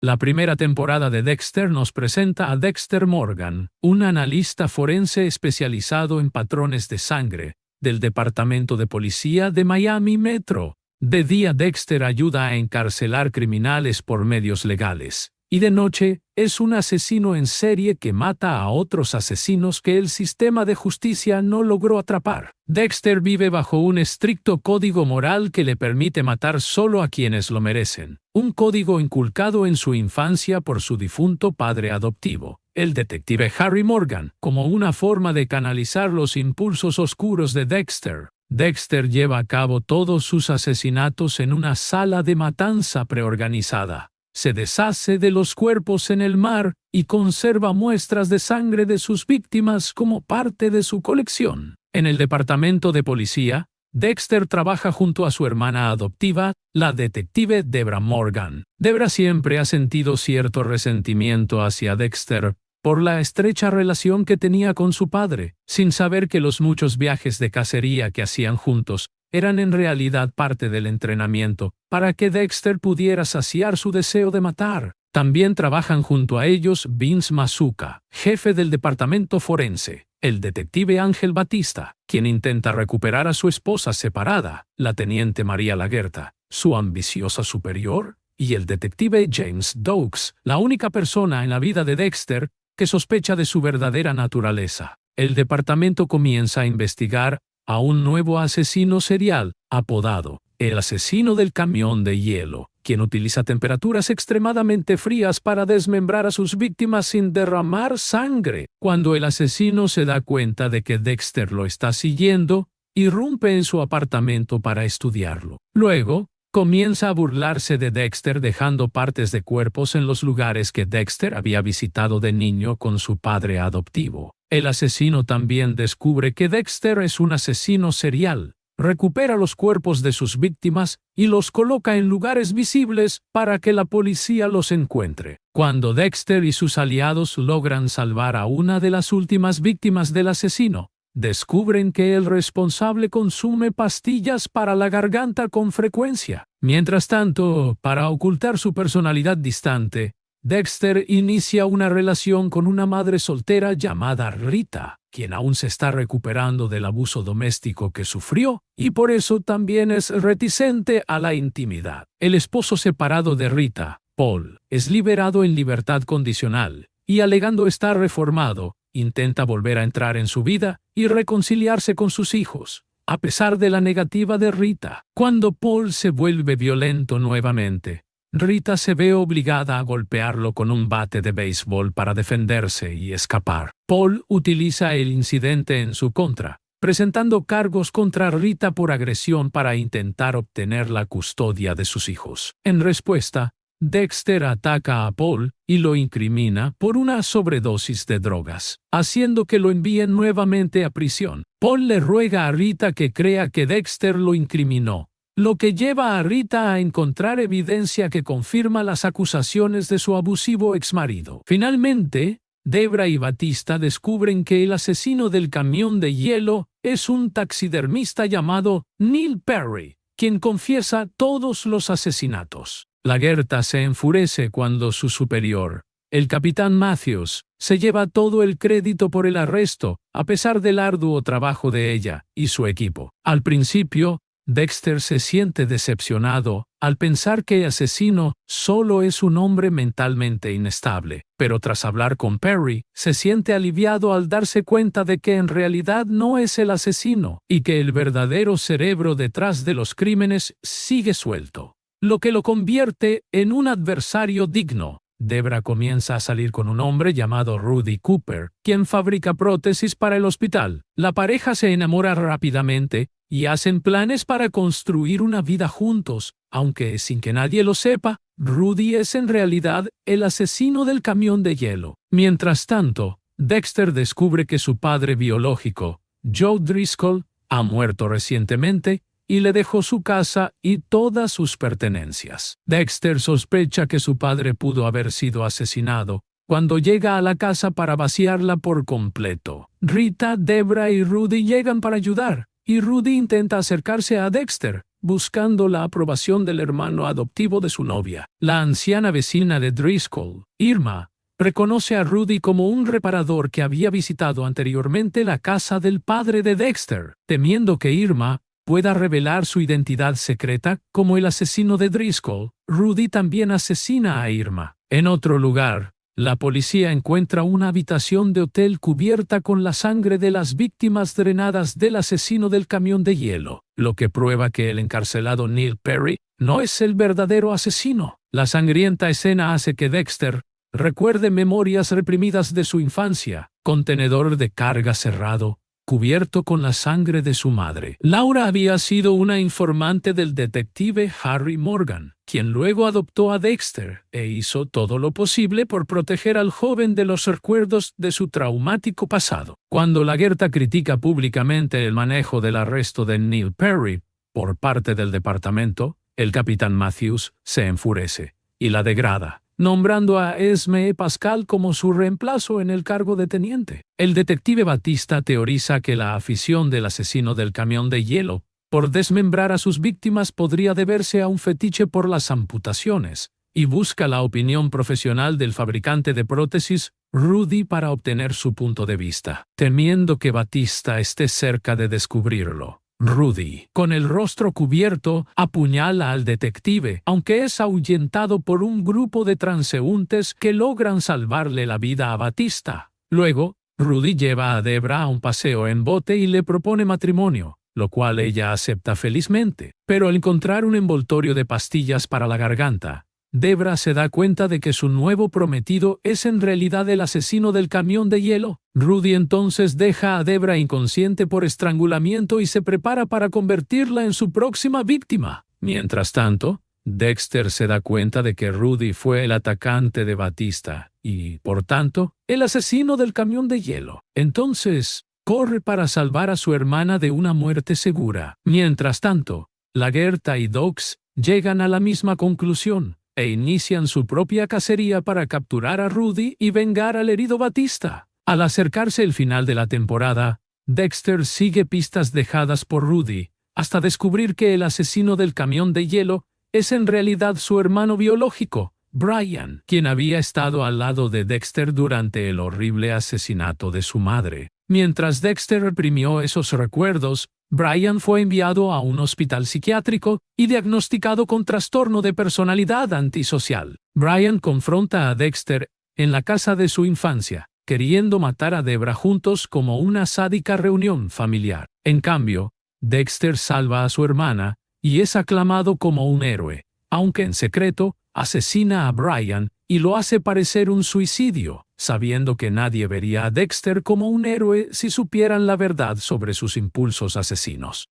La primera temporada de Dexter nos presenta a Dexter Morgan, un analista forense especializado en patrones de sangre, del Departamento de Policía de Miami Metro. De día Dexter ayuda a encarcelar criminales por medios legales, y de noche es un asesino en serie que mata a otros asesinos que el sistema de justicia no logró atrapar. Dexter vive bajo un estricto código moral que le permite matar solo a quienes lo merecen, un código inculcado en su infancia por su difunto padre adoptivo, el detective Harry Morgan, como una forma de canalizar los impulsos oscuros de Dexter. Dexter lleva a cabo todos sus asesinatos en una sala de matanza preorganizada. Se deshace de los cuerpos en el mar y conserva muestras de sangre de sus víctimas como parte de su colección. En el departamento de policía, Dexter trabaja junto a su hermana adoptiva, la detective Debra Morgan. Debra siempre ha sentido cierto resentimiento hacia Dexter por la estrecha relación que tenía con su padre, sin saber que los muchos viajes de cacería que hacían juntos eran en realidad parte del entrenamiento para que Dexter pudiera saciar su deseo de matar. También trabajan junto a ellos Vince Masuka, jefe del departamento forense, el detective Ángel Batista, quien intenta recuperar a su esposa separada, la teniente María Laguerta, su ambiciosa superior, y el detective James Doakes, la única persona en la vida de Dexter que sospecha de su verdadera naturaleza. El departamento comienza a investigar a un nuevo asesino serial, apodado el asesino del camión de hielo, quien utiliza temperaturas extremadamente frías para desmembrar a sus víctimas sin derramar sangre. Cuando el asesino se da cuenta de que Dexter lo está siguiendo, irrumpe en su apartamento para estudiarlo. Luego, comienza a burlarse de Dexter dejando partes de cuerpos en los lugares que Dexter había visitado de niño con su padre adoptivo. El asesino también descubre que Dexter es un asesino serial. Recupera los cuerpos de sus víctimas y los coloca en lugares visibles para que la policía los encuentre. Cuando Dexter y sus aliados logran salvar a una de las últimas víctimas del asesino, descubren que el responsable consume pastillas para la garganta con frecuencia. Mientras tanto, para ocultar su personalidad distante, Dexter inicia una relación con una madre soltera llamada Rita, quien aún se está recuperando del abuso doméstico que sufrió y por eso también es reticente a la intimidad. El esposo separado de Rita, Paul, es liberado en libertad condicional y, alegando estar reformado, intenta volver a entrar en su vida y reconciliarse con sus hijos, a pesar de la negativa de Rita. Cuando Paul se vuelve violento nuevamente, Rita se ve obligada a golpearlo con un bate de béisbol para defenderse y escapar. Paul utiliza el incidente en su contra, presentando cargos contra Rita por agresión para intentar obtener la custodia de sus hijos. En respuesta, Dexter ataca a Paul y lo incrimina por una sobredosis de drogas, haciendo que lo envíen nuevamente a prisión. Paul le ruega a Rita que crea que Dexter lo incriminó, lo que lleva a Rita a encontrar evidencia que confirma las acusaciones de su abusivo exmarido. Finalmente, Debra y Batista descubren que el asesino del camión de hielo es un taxidermista llamado Neil Perry, quien confiesa todos los asesinatos. Laguerta se enfurece cuando su superior, el capitán Matthews, se lleva todo el crédito por el arresto, a pesar del arduo trabajo de ella y su equipo. Al principio, Dexter se siente decepcionado al pensar que el asesino solo es un hombre mentalmente inestable, pero tras hablar con Perry, se siente aliviado al darse cuenta de que en realidad no es el asesino y que el verdadero cerebro detrás de los crímenes sigue suelto, lo que lo convierte en un adversario digno. Debra comienza a salir con un hombre llamado Rudy Cooper, quien fabrica prótesis para el hospital. La pareja se enamora rápidamente y hacen planes para construir una vida juntos, aunque sin que nadie lo sepa, Rudy es en realidad el asesino del camión de hielo. Mientras tanto, Dexter descubre que su padre biológico, Joe Driscoll, ha muerto recientemente y le dejó su casa y todas sus pertenencias. Dexter sospecha que su padre pudo haber sido asesinado cuando llega a la casa para vaciarla por completo. Rita, Debra y Rudy llegan para ayudar, y Rudy intenta acercarse a Dexter, buscando la aprobación del hermano adoptivo de su novia. La anciana vecina de Driscoll, Irma, reconoce a Rudy como un reparador que había visitado anteriormente la casa del padre de Dexter, temiendo que Irma pueda revelar su identidad secreta como el asesino de Driscoll. Rudy también asesina a Irma. En otro lugar, la policía encuentra una habitación de hotel cubierta con la sangre de las víctimas drenadas del asesino del camión de hielo, lo que prueba que el encarcelado Neil Perry no es el verdadero asesino. La sangrienta escena hace que Dexter recuerde memorias reprimidas de su infancia, contenedor de carga cerrado, cubierto con la sangre de su madre. Laura había sido una informante del detective Harry Morgan, quien luego adoptó a Dexter e hizo todo lo posible por proteger al joven de los recuerdos de su traumático pasado. Cuando Lagertha critica públicamente el manejo del arresto de Neil Perry por parte del departamento, el capitán Matthews se enfurece y la degrada, nombrando a Esme Pascal como su reemplazo en el cargo de teniente. El detective Batista teoriza que la afición del asesino del camión de hielo por desmembrar a sus víctimas podría deberse a un fetiche por las amputaciones, y busca la opinión profesional del fabricante de prótesis, Rudy, para obtener su punto de vista. Temiendo que Batista esté cerca de descubrirlo, Rudy, con el rostro cubierto, apuñala al detective, aunque es ahuyentado por un grupo de transeúntes que logran salvarle la vida a Batista. Luego, Rudy lleva a Debra a un paseo en bote y le propone matrimonio, lo cual ella acepta felizmente. Pero al encontrar un envoltorio de pastillas para la garganta, Debra se da cuenta de que su nuevo prometido es en realidad el asesino del camión de hielo. Rudy entonces deja a Debra inconsciente por estrangulamiento y se prepara para convertirla en su próxima víctima. Mientras tanto, Dexter se da cuenta de que Rudy fue el atacante de Batista y, por tanto, el asesino del camión de hielo. Entonces, corre para salvar a su hermana de una muerte segura. Mientras tanto, Lagertha y Dox llegan a la misma conclusión e inician su propia cacería para capturar a Rudy y vengar al herido Batista. Al acercarse el final de la temporada, Dexter sigue pistas dejadas por Rudy, hasta descubrir que el asesino del camión de hielo es en realidad su hermano biológico, Brian, quien había estado al lado de Dexter durante el horrible asesinato de su madre. Mientras Dexter reprimió esos recuerdos, Brian fue enviado a un hospital psiquiátrico y diagnosticado con trastorno de personalidad antisocial. Brian confronta a Dexter en la casa de su infancia, queriendo matar a Debra juntos como una sádica reunión familiar. En cambio, Dexter salva a su hermana y es aclamado como un héroe, aunque en secreto asesina a Brian y lo hace parecer un suicidio, sabiendo que nadie vería a Dexter como un héroe si supieran la verdad sobre sus impulsos asesinos.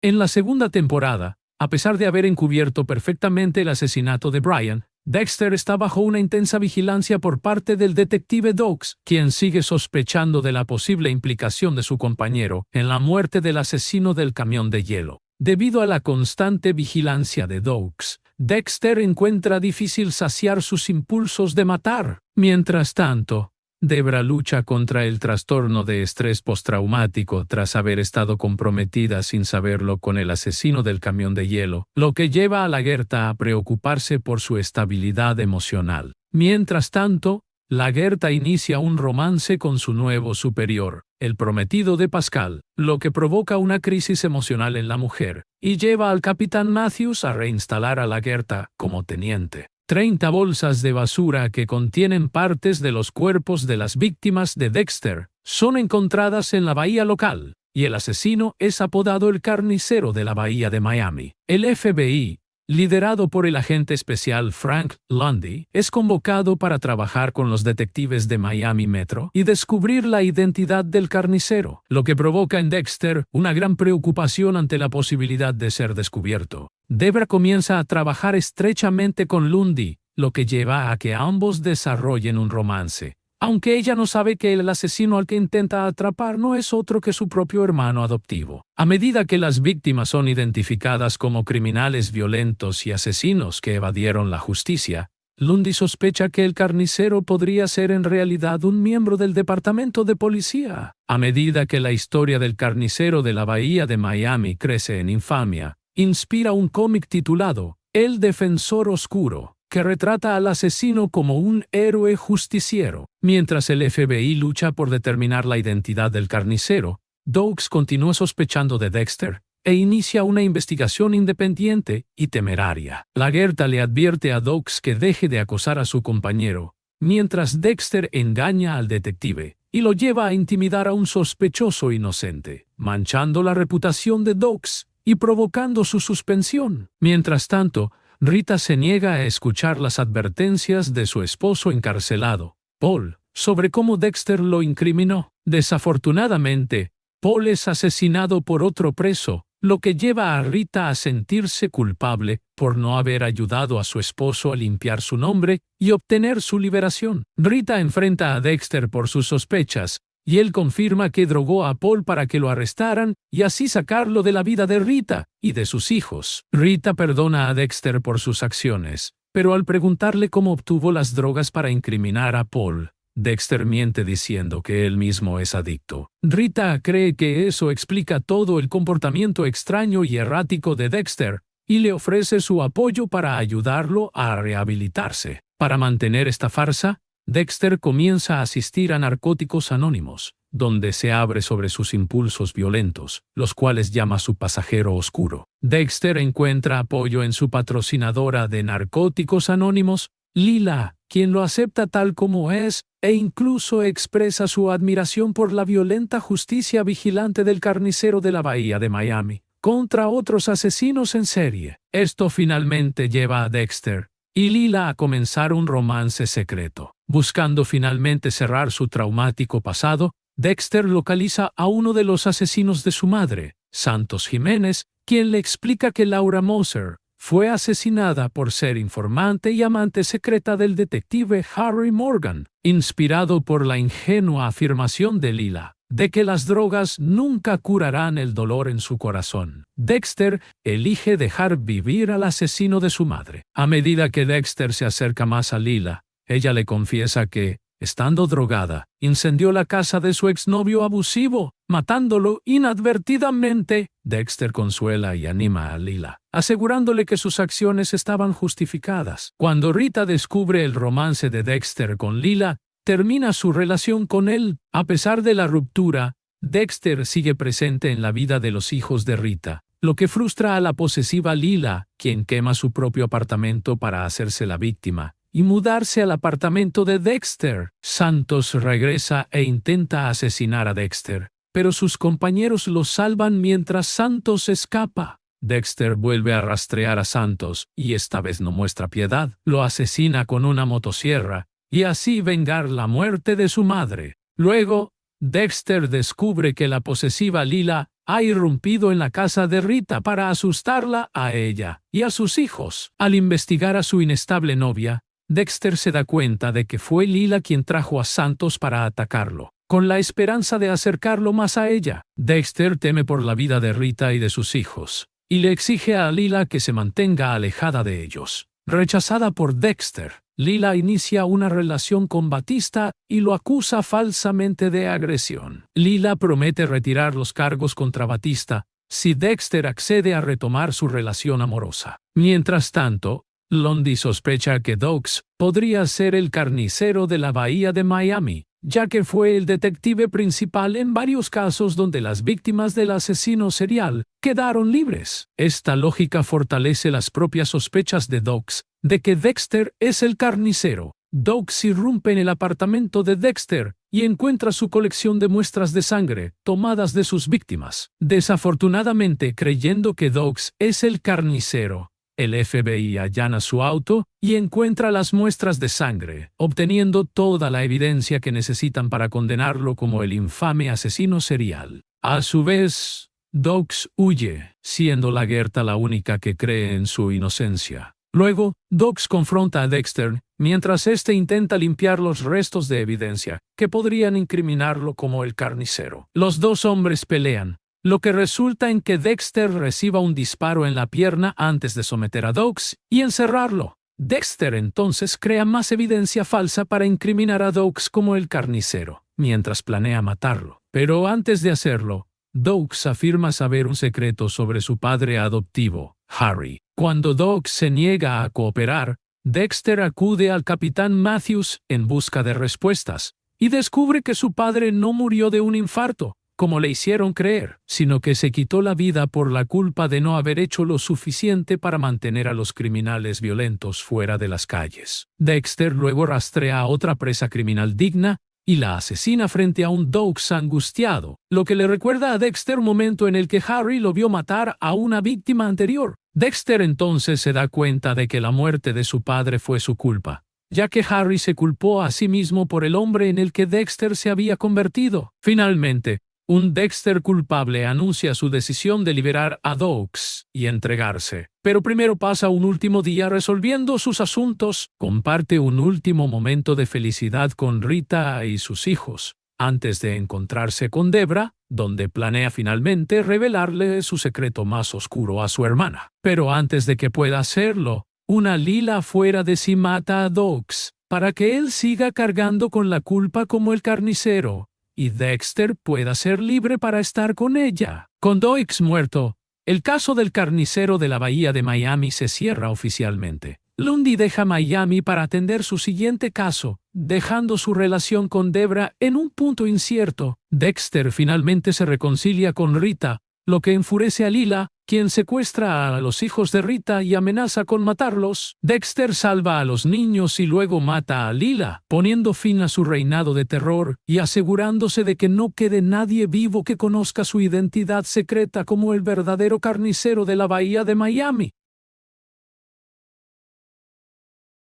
En la segunda temporada, a pesar de haber encubierto perfectamente el asesinato de Brian, Dexter está bajo una intensa vigilancia por parte del detective Dox, quien sigue sospechando de la posible implicación de su compañero en la muerte del asesino del camión de hielo. Debido a la constante vigilancia de Dox, Dexter encuentra difícil saciar sus impulsos de matar. Mientras tanto, Debra lucha contra el trastorno de estrés postraumático tras haber estado comprometida sin saberlo con el asesino del camión de hielo, lo que lleva a Lagertha a preocuparse por su estabilidad emocional. Mientras tanto, Lagertha inicia un romance con su nuevo superior, el prometido de Pascal, lo que provoca una crisis emocional en la mujer, y lleva al capitán Matthews a reinstalar a Lagertha como teniente. 30 bolsas de basura que contienen partes de los cuerpos de las víctimas de Dexter son encontradas en la bahía local, y el asesino es apodado el carnicero de la bahía de Miami. El FBI, liderado por el agente especial Frank Lundy, es convocado para trabajar con los detectives de Miami Metro y descubrir la identidad del carnicero, lo que provoca en Dexter una gran preocupación ante la posibilidad de ser descubierto. Debra comienza a trabajar estrechamente con Lundy, lo que lleva a que ambos desarrollen un romance, aunque ella no sabe que el asesino al que intenta atrapar no es otro que su propio hermano adoptivo. A medida que las víctimas son identificadas como criminales violentos y asesinos que evadieron la justicia, Lundy sospecha que el carnicero podría ser en realidad un miembro del departamento de policía. A medida que la historia del carnicero de la bahía de Miami crece en infamia, inspira un cómic titulado El Defensor Oscuro, que retrata al asesino como un héroe justiciero. Mientras el FBI lucha por determinar la identidad del carnicero, Doakes continúa sospechando de Dexter e inicia una investigación independiente y temeraria. Lagertha le advierte a Doakes que deje de acosar a su compañero, mientras Dexter engaña al detective y lo lleva a intimidar a un sospechoso inocente, manchando la reputación de Doakes y provocando su suspensión. Mientras tanto, Rita se niega a escuchar las advertencias de su esposo encarcelado, Paul, sobre cómo Dexter lo incriminó. Desafortunadamente, Paul es asesinado por otro preso, lo que lleva a Rita a sentirse culpable por no haber ayudado a su esposo a limpiar su nombre y obtener su liberación. Rita enfrenta a Dexter por sus sospechas, y él confirma que drogó a Paul para que lo arrestaran y así sacarlo de la vida de Rita y de sus hijos. Rita perdona a Dexter por sus acciones, pero al preguntarle cómo obtuvo las drogas para incriminar a Paul, Dexter miente diciendo que él mismo es adicto. Rita cree que eso explica todo el comportamiento extraño y errático de Dexter y le ofrece su apoyo para ayudarlo a rehabilitarse. Para mantener esta farsa, Dexter comienza a asistir a Narcóticos Anónimos, donde se abre sobre sus impulsos violentos, los cuales llama su pasajero oscuro. Dexter encuentra apoyo en su patrocinadora de Narcóticos Anónimos, Lila, quien lo acepta tal como es, e incluso expresa su admiración por la violenta justicia vigilante del carnicero de la bahía de Miami contra otros asesinos en serie. Esto finalmente lleva a Dexter y Lila a comenzar un romance secreto. Buscando finalmente cerrar su traumático pasado, Dexter localiza a uno de los asesinos de su madre, Santos Jiménez, quien le explica que Laura Moser fue asesinada por ser informante y amante secreta del detective Harry Morgan, inspirado por la ingenua afirmación de Lila de que las drogas nunca curarán el dolor en su corazón. Dexter elige dejar vivir al asesino de su madre. A medida que Dexter se acerca más a Lila, ella le confiesa que, estando drogada, incendió la casa de su exnovio abusivo, matándolo inadvertidamente. Dexter consuela y anima a Lila, asegurándole que sus acciones estaban justificadas. Cuando Rita descubre el romance de Dexter con Lila, termina su relación con él. A pesar de la ruptura, Dexter sigue presente en la vida de los hijos de Rita, lo que frustra a la posesiva Lila, quien quema su propio apartamento para hacerse la víctima y mudarse al apartamento de Dexter. Santos regresa e intenta asesinar a Dexter, pero sus compañeros lo salvan mientras Santos escapa. Dexter vuelve a rastrear a Santos y esta vez no muestra piedad. Lo asesina con una motosierra y así vengar la muerte de su madre. Luego, Dexter descubre que la posesiva Lila ha irrumpido en la casa de Rita para asustarla a ella y a sus hijos. Al investigar a su inestable novia, Dexter se da cuenta de que fue Lila quien trajo a Santos para atacarlo, con la esperanza de acercarlo más a ella. Dexter teme por la vida de Rita y de sus hijos, y le exige a Lila que se mantenga alejada de ellos. Rechazada por Dexter, Lila inicia una relación con Batista y lo acusa falsamente de agresión. Lila promete retirar los cargos contra Batista si Dexter accede a retomar su relación amorosa. Mientras tanto, Lundy sospecha que Doakes podría ser el carnicero de la bahía de Miami, ya que fue el detective principal en varios casos donde las víctimas del asesino serial quedaron libres. Esta lógica fortalece las propias sospechas de Doakes de que Dexter es el carnicero. Doakes irrumpe en el apartamento de Dexter y encuentra su colección de muestras de sangre tomadas de sus víctimas. Desafortunadamente, creyendo que Doakes es el carnicero, el FBI allana su auto y encuentra las muestras de sangre, obteniendo toda la evidencia que necesitan para condenarlo como el infame asesino serial. A su vez, Doakes huye, siendo Lagertha la única que cree en su inocencia. Luego, Doakes confronta a Dexter, mientras éste intenta limpiar los restos de evidencia que podrían incriminarlo como el carnicero. Los dos hombres pelean, lo que resulta en que Dexter reciba un disparo en la pierna antes de someter a Doakes y encerrarlo. Dexter entonces crea más evidencia falsa para incriminar a Doakes como el carnicero, mientras planea matarlo. Pero antes de hacerlo, Doakes afirma saber un secreto sobre su padre adoptivo, Harry. Cuando Doakes se niega a cooperar, Dexter acude al capitán Matthews en busca de respuestas, y descubre que su padre no murió de un infarto, como le hicieron creer, sino que se quitó la vida por la culpa de no haber hecho lo suficiente para mantener a los criminales violentos fuera de las calles. Dexter luego rastrea a otra presa criminal digna y la asesina frente a un Doakes angustiado, lo que le recuerda a Dexter un momento en el que Harry lo vio matar a una víctima anterior. Dexter entonces se da cuenta de que la muerte de su padre fue su culpa, ya que Harry se culpó a sí mismo por el hombre en el que Dexter se había convertido. Finalmente, un Dexter culpable anuncia su decisión de liberar a Doakes y entregarse. Pero primero pasa un último día resolviendo sus asuntos, comparte un último momento de felicidad con Rita y sus hijos, antes de encontrarse con Debra, donde planea finalmente revelarle su secreto más oscuro a su hermana. Pero antes de que pueda hacerlo, una Lila fuera de sí mata a Doakes, para que él siga cargando con la culpa como el carnicero, y Dexter pueda ser libre para estar con ella. Con Doakes muerto, el caso del carnicero de la bahía de Miami se cierra oficialmente. Lundy deja Miami para atender su siguiente caso, dejando su relación con Debra en un punto incierto. Dexter finalmente se reconcilia con Rita, lo que enfurece a Lila, quien secuestra a los hijos de Rita y amenaza con matarlos. Dexter salva a los niños y luego mata a Lila, poniendo fin a su reinado de terror y asegurándose de que no quede nadie vivo que conozca su identidad secreta como el verdadero carnicero de la bahía de Miami.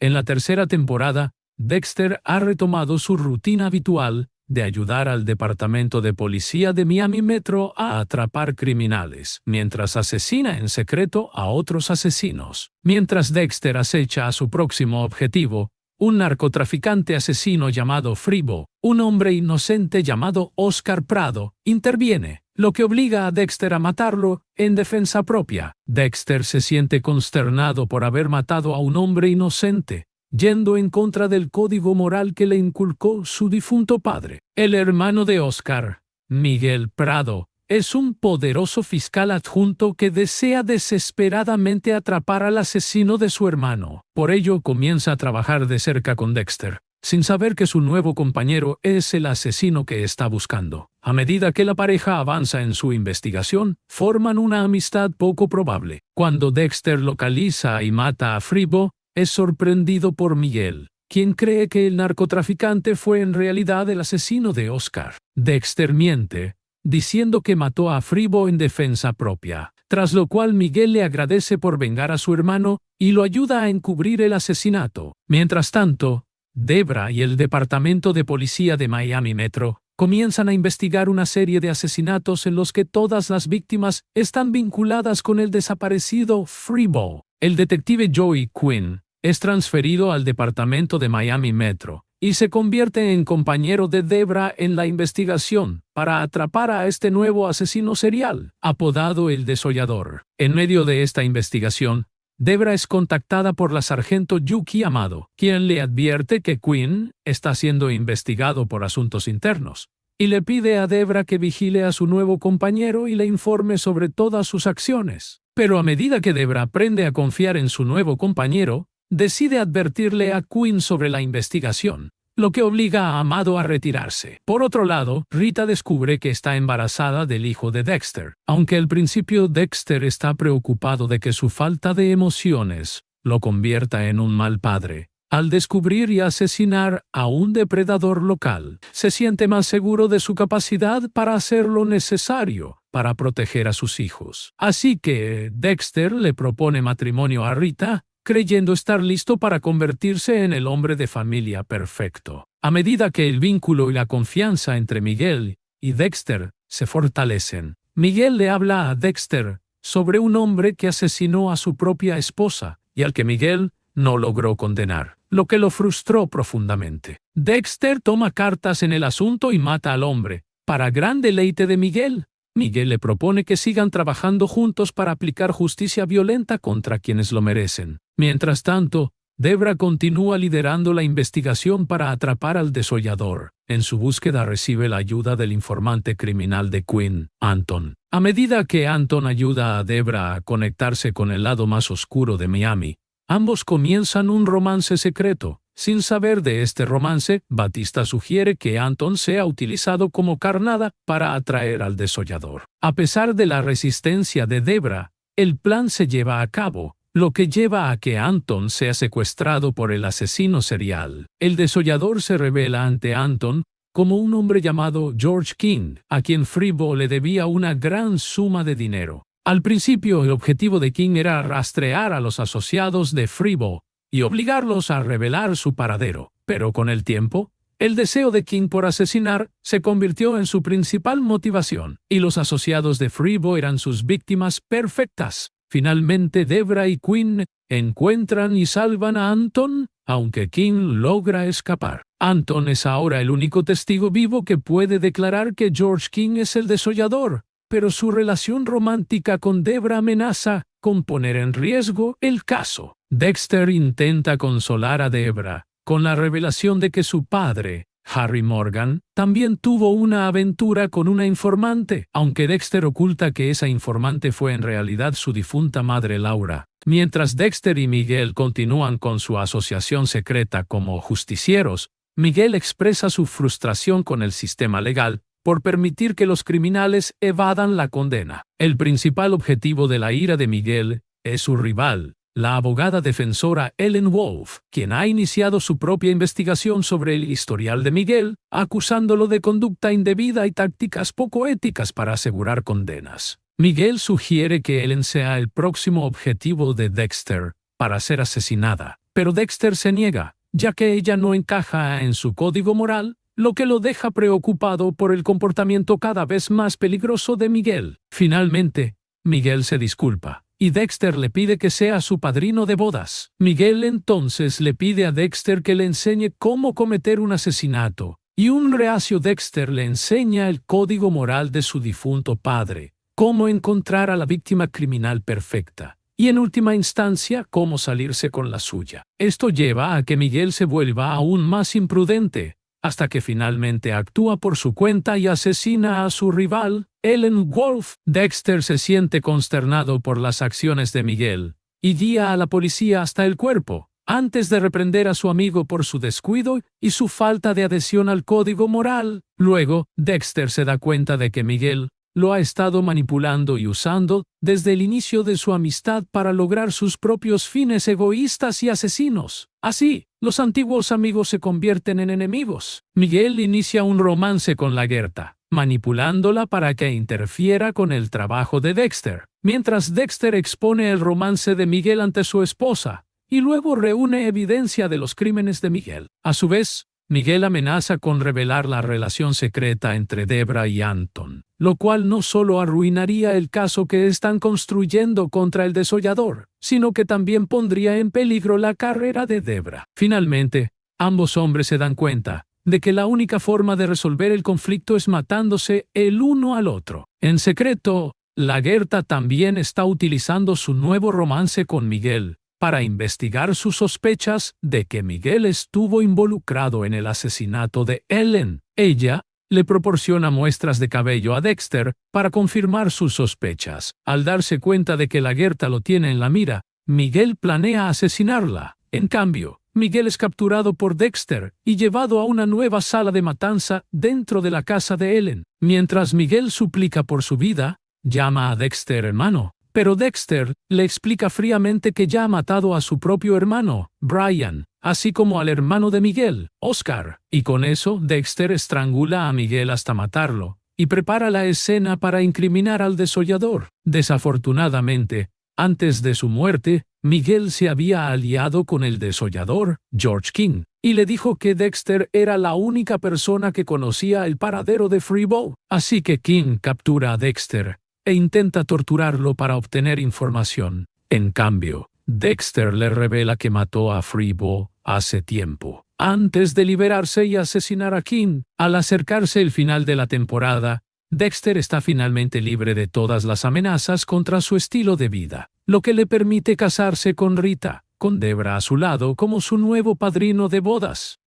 En la tercera temporada, Dexter ha retomado su rutina habitual de ayudar al Departamento de Policía de Miami Metro a atrapar criminales, mientras asesina en secreto a otros asesinos. Mientras Dexter acecha a su próximo objetivo, un narcotraficante asesino llamado Fribo, un hombre inocente llamado Oscar Prado, interviene, lo que obliga a Dexter a matarlo en defensa propia. Dexter se siente consternado por haber matado a un hombre inocente, yendo en contra del código moral que le inculcó su difunto padre. El hermano de Oscar, Miguel Prado, es un poderoso fiscal adjunto que desea desesperadamente atrapar al asesino de su hermano. Por ello comienza a trabajar de cerca con Dexter, sin saber que su nuevo compañero es el asesino que está buscando. A medida que la pareja avanza en su investigación, forman una amistad poco probable. Cuando Dexter localiza y mata a Fribo, es sorprendido por Miguel, quien cree que el narcotraficante fue en realidad el asesino de Oscar. Dexter miente, diciendo que mató a Fribo en defensa propia, tras lo cual Miguel le agradece por vengar a su hermano y lo ayuda a encubrir el asesinato. Mientras tanto, Debra y el Departamento de Policía de Miami Metro comienzan a investigar una serie de asesinatos en los que todas las víctimas están vinculadas con el desaparecido Fribo. El detective Joey Quinn es transferido al Departamento de Miami Metro y se convierte en compañero de Debra en la investigación para atrapar a este nuevo asesino serial, apodado el Desollador. En medio de esta investigación, Debra es contactada por la sargento Yuki Amado, quien le advierte que Quinn está siendo investigado por asuntos internos, y le pide a Debra que vigile a su nuevo compañero y le informe sobre todas sus acciones. Pero a medida que Debra aprende a confiar en su nuevo compañero, decide advertirle a Quinn sobre la investigación, lo que obliga a Amado a retirarse. Por otro lado, Rita descubre que está embarazada del hijo de Dexter. Aunque al principio Dexter está preocupado de que su falta de emociones lo convierta en un mal padre, al descubrir y asesinar a un depredador local, se siente más seguro de su capacidad para hacer lo necesario para proteger a sus hijos. Así que Dexter le propone matrimonio a Rita, creyendo estar listo para convertirse en el hombre de familia perfecto. A medida que el vínculo y la confianza entre Miguel y Dexter se fortalecen, Miguel le habla a Dexter sobre un hombre que asesinó a su propia esposa y al que Miguel no logró condenar, lo que lo frustró profundamente. Dexter toma cartas en el asunto y mata al hombre, para gran deleite de Miguel. Miguel le propone que sigan trabajando juntos para aplicar justicia violenta contra quienes lo merecen. Mientras tanto, Debra continúa liderando la investigación para atrapar al desollador. En su búsqueda recibe la ayuda del informante criminal de Quinn, Anton. A medida que Anton ayuda a Debra a conectarse con el lado más oscuro de Miami, ambos comienzan un romance secreto. Sin saber de este romance, Batista sugiere que Anton sea utilizado como carnada para atraer al desollador. A pesar de la resistencia de Debra, el plan se lleva a cabo, lo que lleva a que Anton sea secuestrado por el asesino serial. El desollador se revela ante Anton como un hombre llamado George King, a quien Freebo le debía una gran suma de dinero. Al principio, el objetivo de King era rastrear a los asociados de Freebo y obligarlos a revelar su paradero. Pero con el tiempo, el deseo de King por asesinar se convirtió en su principal motivación, y los asociados de Freebo eran sus víctimas perfectas. Finalmente, Debra y Quinn encuentran y salvan a Anton, aunque King logra escapar. Anton es ahora el único testigo vivo que puede declarar que George King es el desollador, pero su relación romántica con Debra amenaza con poner en riesgo el caso. Dexter intenta consolar a Debra con la revelación de que su padre, Harry Morgan, también tuvo una aventura con una informante, aunque Dexter oculta que esa informante fue en realidad su difunta madre Laura. Mientras Dexter y Miguel continúan con su asociación secreta como justicieros, Miguel expresa su frustración con el sistema legal por permitir que los criminales evadan la condena. El principal objetivo de la ira de Miguel es su rival, la abogada defensora Ellen Wolf, quien ha iniciado su propia investigación sobre el historial de Miguel, acusándolo de conducta indebida y tácticas poco éticas para asegurar condenas. Miguel sugiere que Ellen sea el próximo objetivo de Dexter para ser asesinada, pero Dexter se niega, ya que ella no encaja en su código moral, lo que lo deja preocupado por el comportamiento cada vez más peligroso de Miguel. Finalmente, Miguel se disculpa y Dexter le pide que sea su padrino de bodas. Miguel entonces le pide a Dexter que le enseñe cómo cometer un asesinato, y un reacio Dexter le enseña el código moral de su difunto padre, cómo encontrar a la víctima criminal perfecta, y en última instancia, cómo salirse con la suya. Esto lleva a que Miguel se vuelva aún más imprudente, hasta que finalmente actúa por su cuenta y asesina a su rival, Ellen Wolf. Dexter se siente consternado por las acciones de Miguel y guía a la policía hasta el cuerpo, antes de reprender a su amigo por su descuido y su falta de adhesión al código moral. Luego, Dexter se da cuenta de que Miguel lo ha estado manipulando y usando desde el inicio de su amistad para lograr sus propios fines egoístas y asesinos. Así, los antiguos amigos se convierten en enemigos. Miguel inicia un romance con la Gerta, manipulándola para que interfiera con el trabajo de Dexter, mientras Dexter expone el romance de Miguel ante su esposa, y luego reúne evidencia de los crímenes de Miguel. A su vez, Miguel amenaza con revelar la relación secreta entre Debra y Anton, lo cual no solo arruinaría el caso que están construyendo contra el desollador, sino que también pondría en peligro la carrera de Debra. Finalmente, ambos hombres se dan cuenta de que la única forma de resolver el conflicto es matándose el uno al otro. En secreto, la Gerta también está utilizando su nuevo romance con Miguel para investigar sus sospechas de que Miguel estuvo involucrado en el asesinato de Ellen. Ella le proporciona muestras de cabello a Dexter para confirmar sus sospechas. Al darse cuenta de que la Gerta lo tiene en la mira, Miguel planea asesinarla. En cambio, Miguel es capturado por Dexter y llevado a una nueva sala de matanza dentro de la casa de Ellen. Mientras Miguel suplica por su vida, llama a Dexter hermano. Pero Dexter le explica fríamente que ya ha matado a su propio hermano, Brian, así como al hermano de Miguel, Oscar, y con eso Dexter estrangula a Miguel hasta matarlo, y prepara la escena para incriminar al desollador. Desafortunadamente, antes de su muerte, Miguel se había aliado con el desollador, George King, y le dijo que Dexter era la única persona que conocía el paradero de Freebo. Así que King captura a Dexter e intenta torturarlo para obtener información. En cambio, Dexter le revela que mató a Freebo hace tiempo, antes de liberarse y asesinar a King. Al acercarse el final de la temporada, Dexter está finalmente libre de todas las amenazas contra su estilo de vida, lo que le permite casarse con Rita, con Debra a su lado como su nuevo padrino de bodas.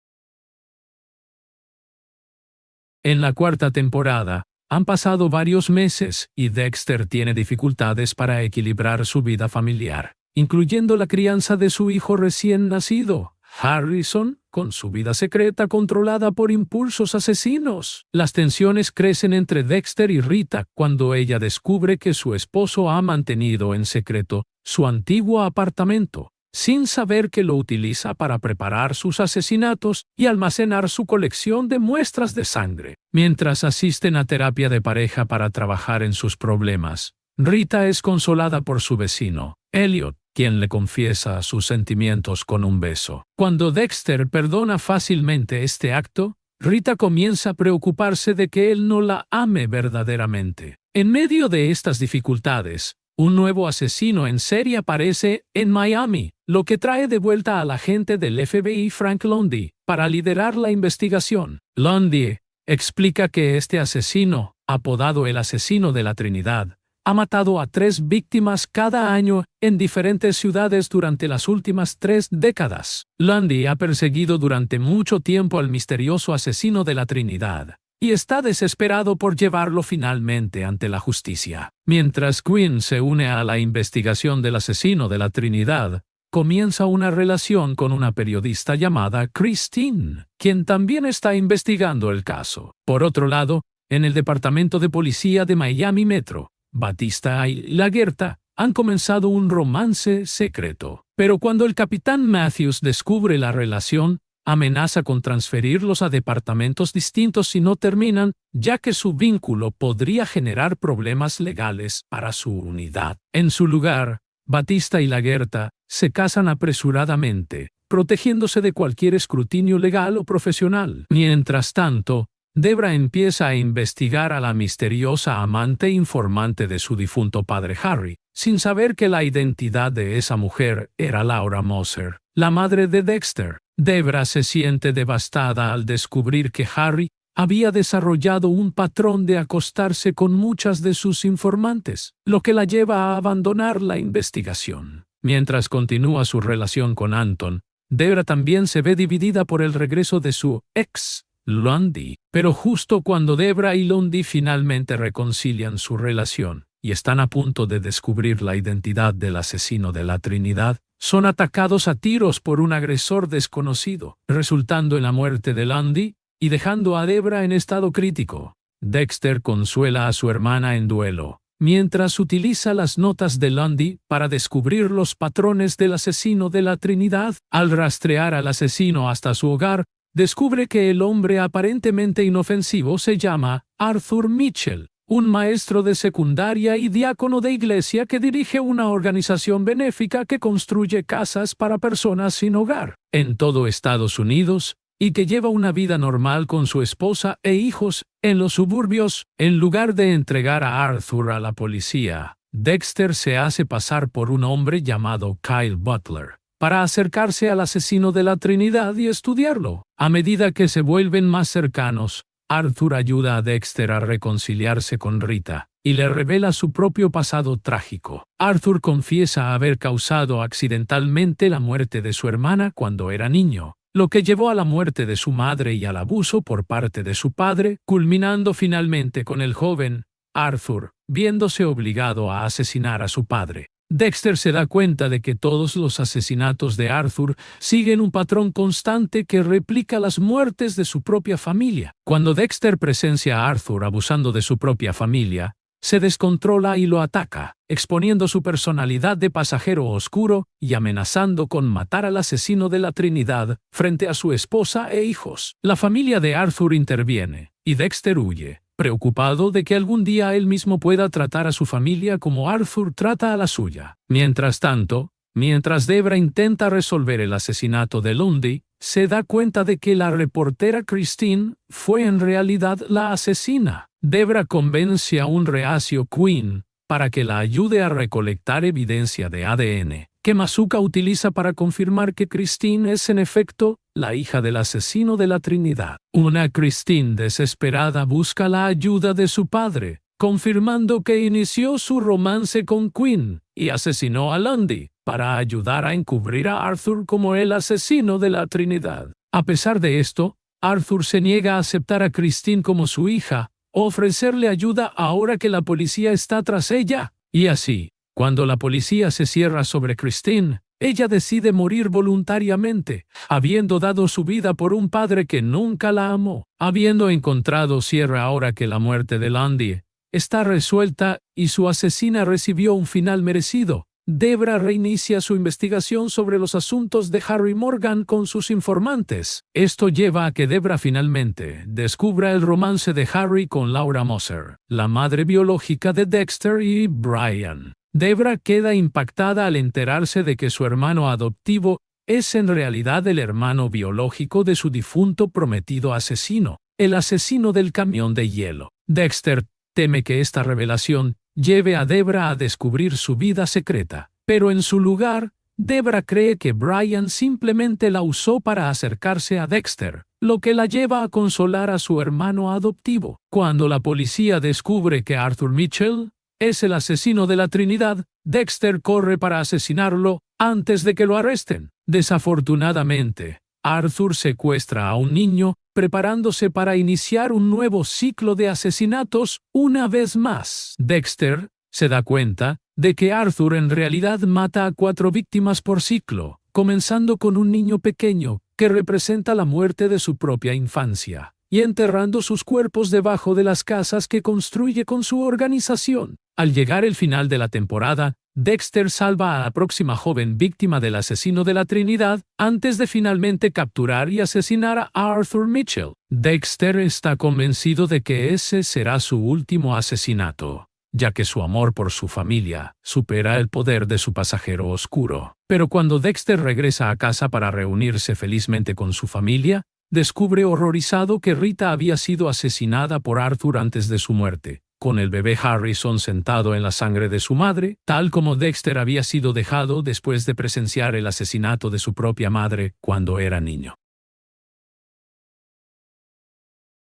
En la cuarta temporada, han pasado varios meses y Dexter tiene dificultades para equilibrar su vida familiar, incluyendo la crianza de su hijo recién nacido, Harrison, con su vida secreta controlada por impulsos asesinos. Las tensiones crecen entre Dexter y Rita cuando ella descubre que su esposo ha mantenido en secreto su antiguo apartamento, sin saber que lo utiliza para preparar sus asesinatos y almacenar su colección de muestras de sangre. Mientras asisten a terapia de pareja para trabajar en sus problemas, Rita es consolada por su vecino, Elliot, quien le confiesa sus sentimientos con un beso. Cuando Dexter perdona fácilmente este acto, Rita comienza a preocuparse de que él no la ame verdaderamente. En medio de estas dificultades, un nuevo asesino en serie aparece en Miami, lo que trae de vuelta al agente del FBI Frank Lundy para liderar la investigación. Lundy explica que este asesino, apodado el asesino de la Trinidad, ha matado a 3 víctimas cada año en diferentes ciudades durante las últimas 3 décadas. Lundy ha perseguido durante mucho tiempo al misterioso asesino de la Trinidad y está desesperado por llevarlo finalmente ante la justicia. Mientras Quinn se une a la investigación del asesino de la Trinidad, comienza una relación con una periodista llamada Christine, quien también está investigando el caso. Por otro lado, en el Departamento de Policía de Miami Metro, Batista y Lagerta han comenzado un romance secreto. Pero cuando el capitán Matthews descubre la relación, amenaza con transferirlos a departamentos distintos si no terminan, ya que su vínculo podría generar problemas legales para su unidad. En su lugar, Batista y Lagerta se casan apresuradamente, protegiéndose de cualquier escrutinio legal o profesional. Mientras tanto, Debra empieza a investigar a la misteriosa amante informante de su difunto padre Harry, sin saber que la identidad de esa mujer era Laura Moser, la madre de Dexter. Debra se siente devastada al descubrir que Harry había desarrollado un patrón de acostarse con muchas de sus informantes, lo que la lleva a abandonar la investigación. Mientras continúa su relación con Anton, Debra también se ve dividida por el regreso de su ex, Lundy. Pero justo cuando Debra y Lundy finalmente reconcilian su relación y están a punto de descubrir la identidad del asesino de la Trinidad, son atacados a tiros por un agresor desconocido, resultando en la muerte de Lundy y dejando a Debra en estado crítico. Dexter consuela a su hermana en duelo, mientras utiliza las notas de Lundy para descubrir los patrones del asesino de la Trinidad. Al rastrear al asesino hasta su hogar, descubre que el hombre aparentemente inofensivo se llama Arthur Mitchell, un maestro de secundaria y diácono de iglesia que dirige una organización benéfica que construye casas para personas sin hogar en todo Estados Unidos y que lleva una vida normal con su esposa e hijos en los suburbios. En lugar de entregar a Arthur a la policía, Dexter se hace pasar por un hombre llamado Kyle Butler para acercarse al asesino de la Trinidad y estudiarlo. A medida que se vuelven más cercanos, Arthur ayuda a Dexter a reconciliarse con Rita y le revela su propio pasado trágico. Arthur confiesa haber causado accidentalmente la muerte de su hermana cuando era niño, lo que llevó a la muerte de su madre y al abuso por parte de su padre, culminando finalmente con el joven Arthur viéndose obligado a asesinar a su padre. Dexter se da cuenta de que todos los asesinatos de Arthur siguen un patrón constante que replica las muertes de su propia familia. Cuando Dexter presencia a Arthur abusando de su propia familia, se descontrola y lo ataca, exponiendo su personalidad de pasajero oscuro y amenazando con matar al asesino de la Trinidad frente a su esposa e hijos. La familia de Arthur interviene, y Dexter huye, preocupado de que algún día él mismo pueda tratar a su familia como Arthur trata a la suya. Mientras tanto, mientras Debra intenta resolver el asesinato de Lundy, se da cuenta de que la reportera Christine fue en realidad la asesina. Debra convence a un reacio Quinn para que la ayude a recolectar evidencia de ADN, que Masuka utiliza para confirmar que Christine es en efecto la hija del asesino de la Trinidad. Una Christine desesperada busca la ayuda de su padre, confirmando que inició su romance con Quinn y asesinó a Lundy. para ayudar a encubrir a Arthur como el asesino de la Trinidad. A pesar de esto, Arthur se niega a aceptar a Christine como su hija, o ofrecerle ayuda ahora que la policía está tras ella. Y así, cuando la policía se cierra sobre Christine, ella decide morir voluntariamente, habiendo dado su vida por un padre que nunca la amó. Habiendo encontrado cierre ahora que la muerte de Lundy está resuelta y su asesina recibió un final merecido, Debra reinicia su investigación sobre los asuntos de Harry Morgan con sus informantes. Esto lleva a que Debra finalmente descubra el romance de Harry con Laura Moser, la madre biológica de Dexter y Brian. Debra queda impactada al enterarse de que su hermano adoptivo es en realidad el hermano biológico de su difunto prometido asesino, el asesino del camión de hielo. Dexter teme que esta revelación lleve a Debra a descubrir su vida secreta, pero en su lugar, Debra cree que Brian simplemente la usó para acercarse a Dexter, lo que la lleva a consolar a su hermano adoptivo. Cuando la policía descubre que Arthur Mitchell es el asesino de la Trinidad, Dexter corre para asesinarlo antes de que lo arresten. Desafortunadamente, Arthur secuestra a un niño, preparándose para iniciar un nuevo ciclo de asesinatos una vez más. Dexter se da cuenta de que Arthur en realidad mata a 4 víctimas por ciclo, comenzando con un niño pequeño que representa la muerte de su propia infancia, y enterrando sus cuerpos debajo de las casas que construye con su organización. Al llegar el final de la temporada, Dexter salva a la próxima joven víctima del asesino de la Trinidad antes de finalmente capturar y asesinar a Arthur Mitchell. Dexter está convencido de que ese será su último asesinato, ya que su amor por su familia supera el poder de su pasajero oscuro. Pero cuando Dexter regresa a casa para reunirse felizmente con su familia, descubre horrorizado que Rita había sido asesinada por Arthur antes de su muerte, con el bebé Harrison sentado en la sangre de su madre, tal como Dexter había sido dejado después de presenciar el asesinato de su propia madre cuando era niño.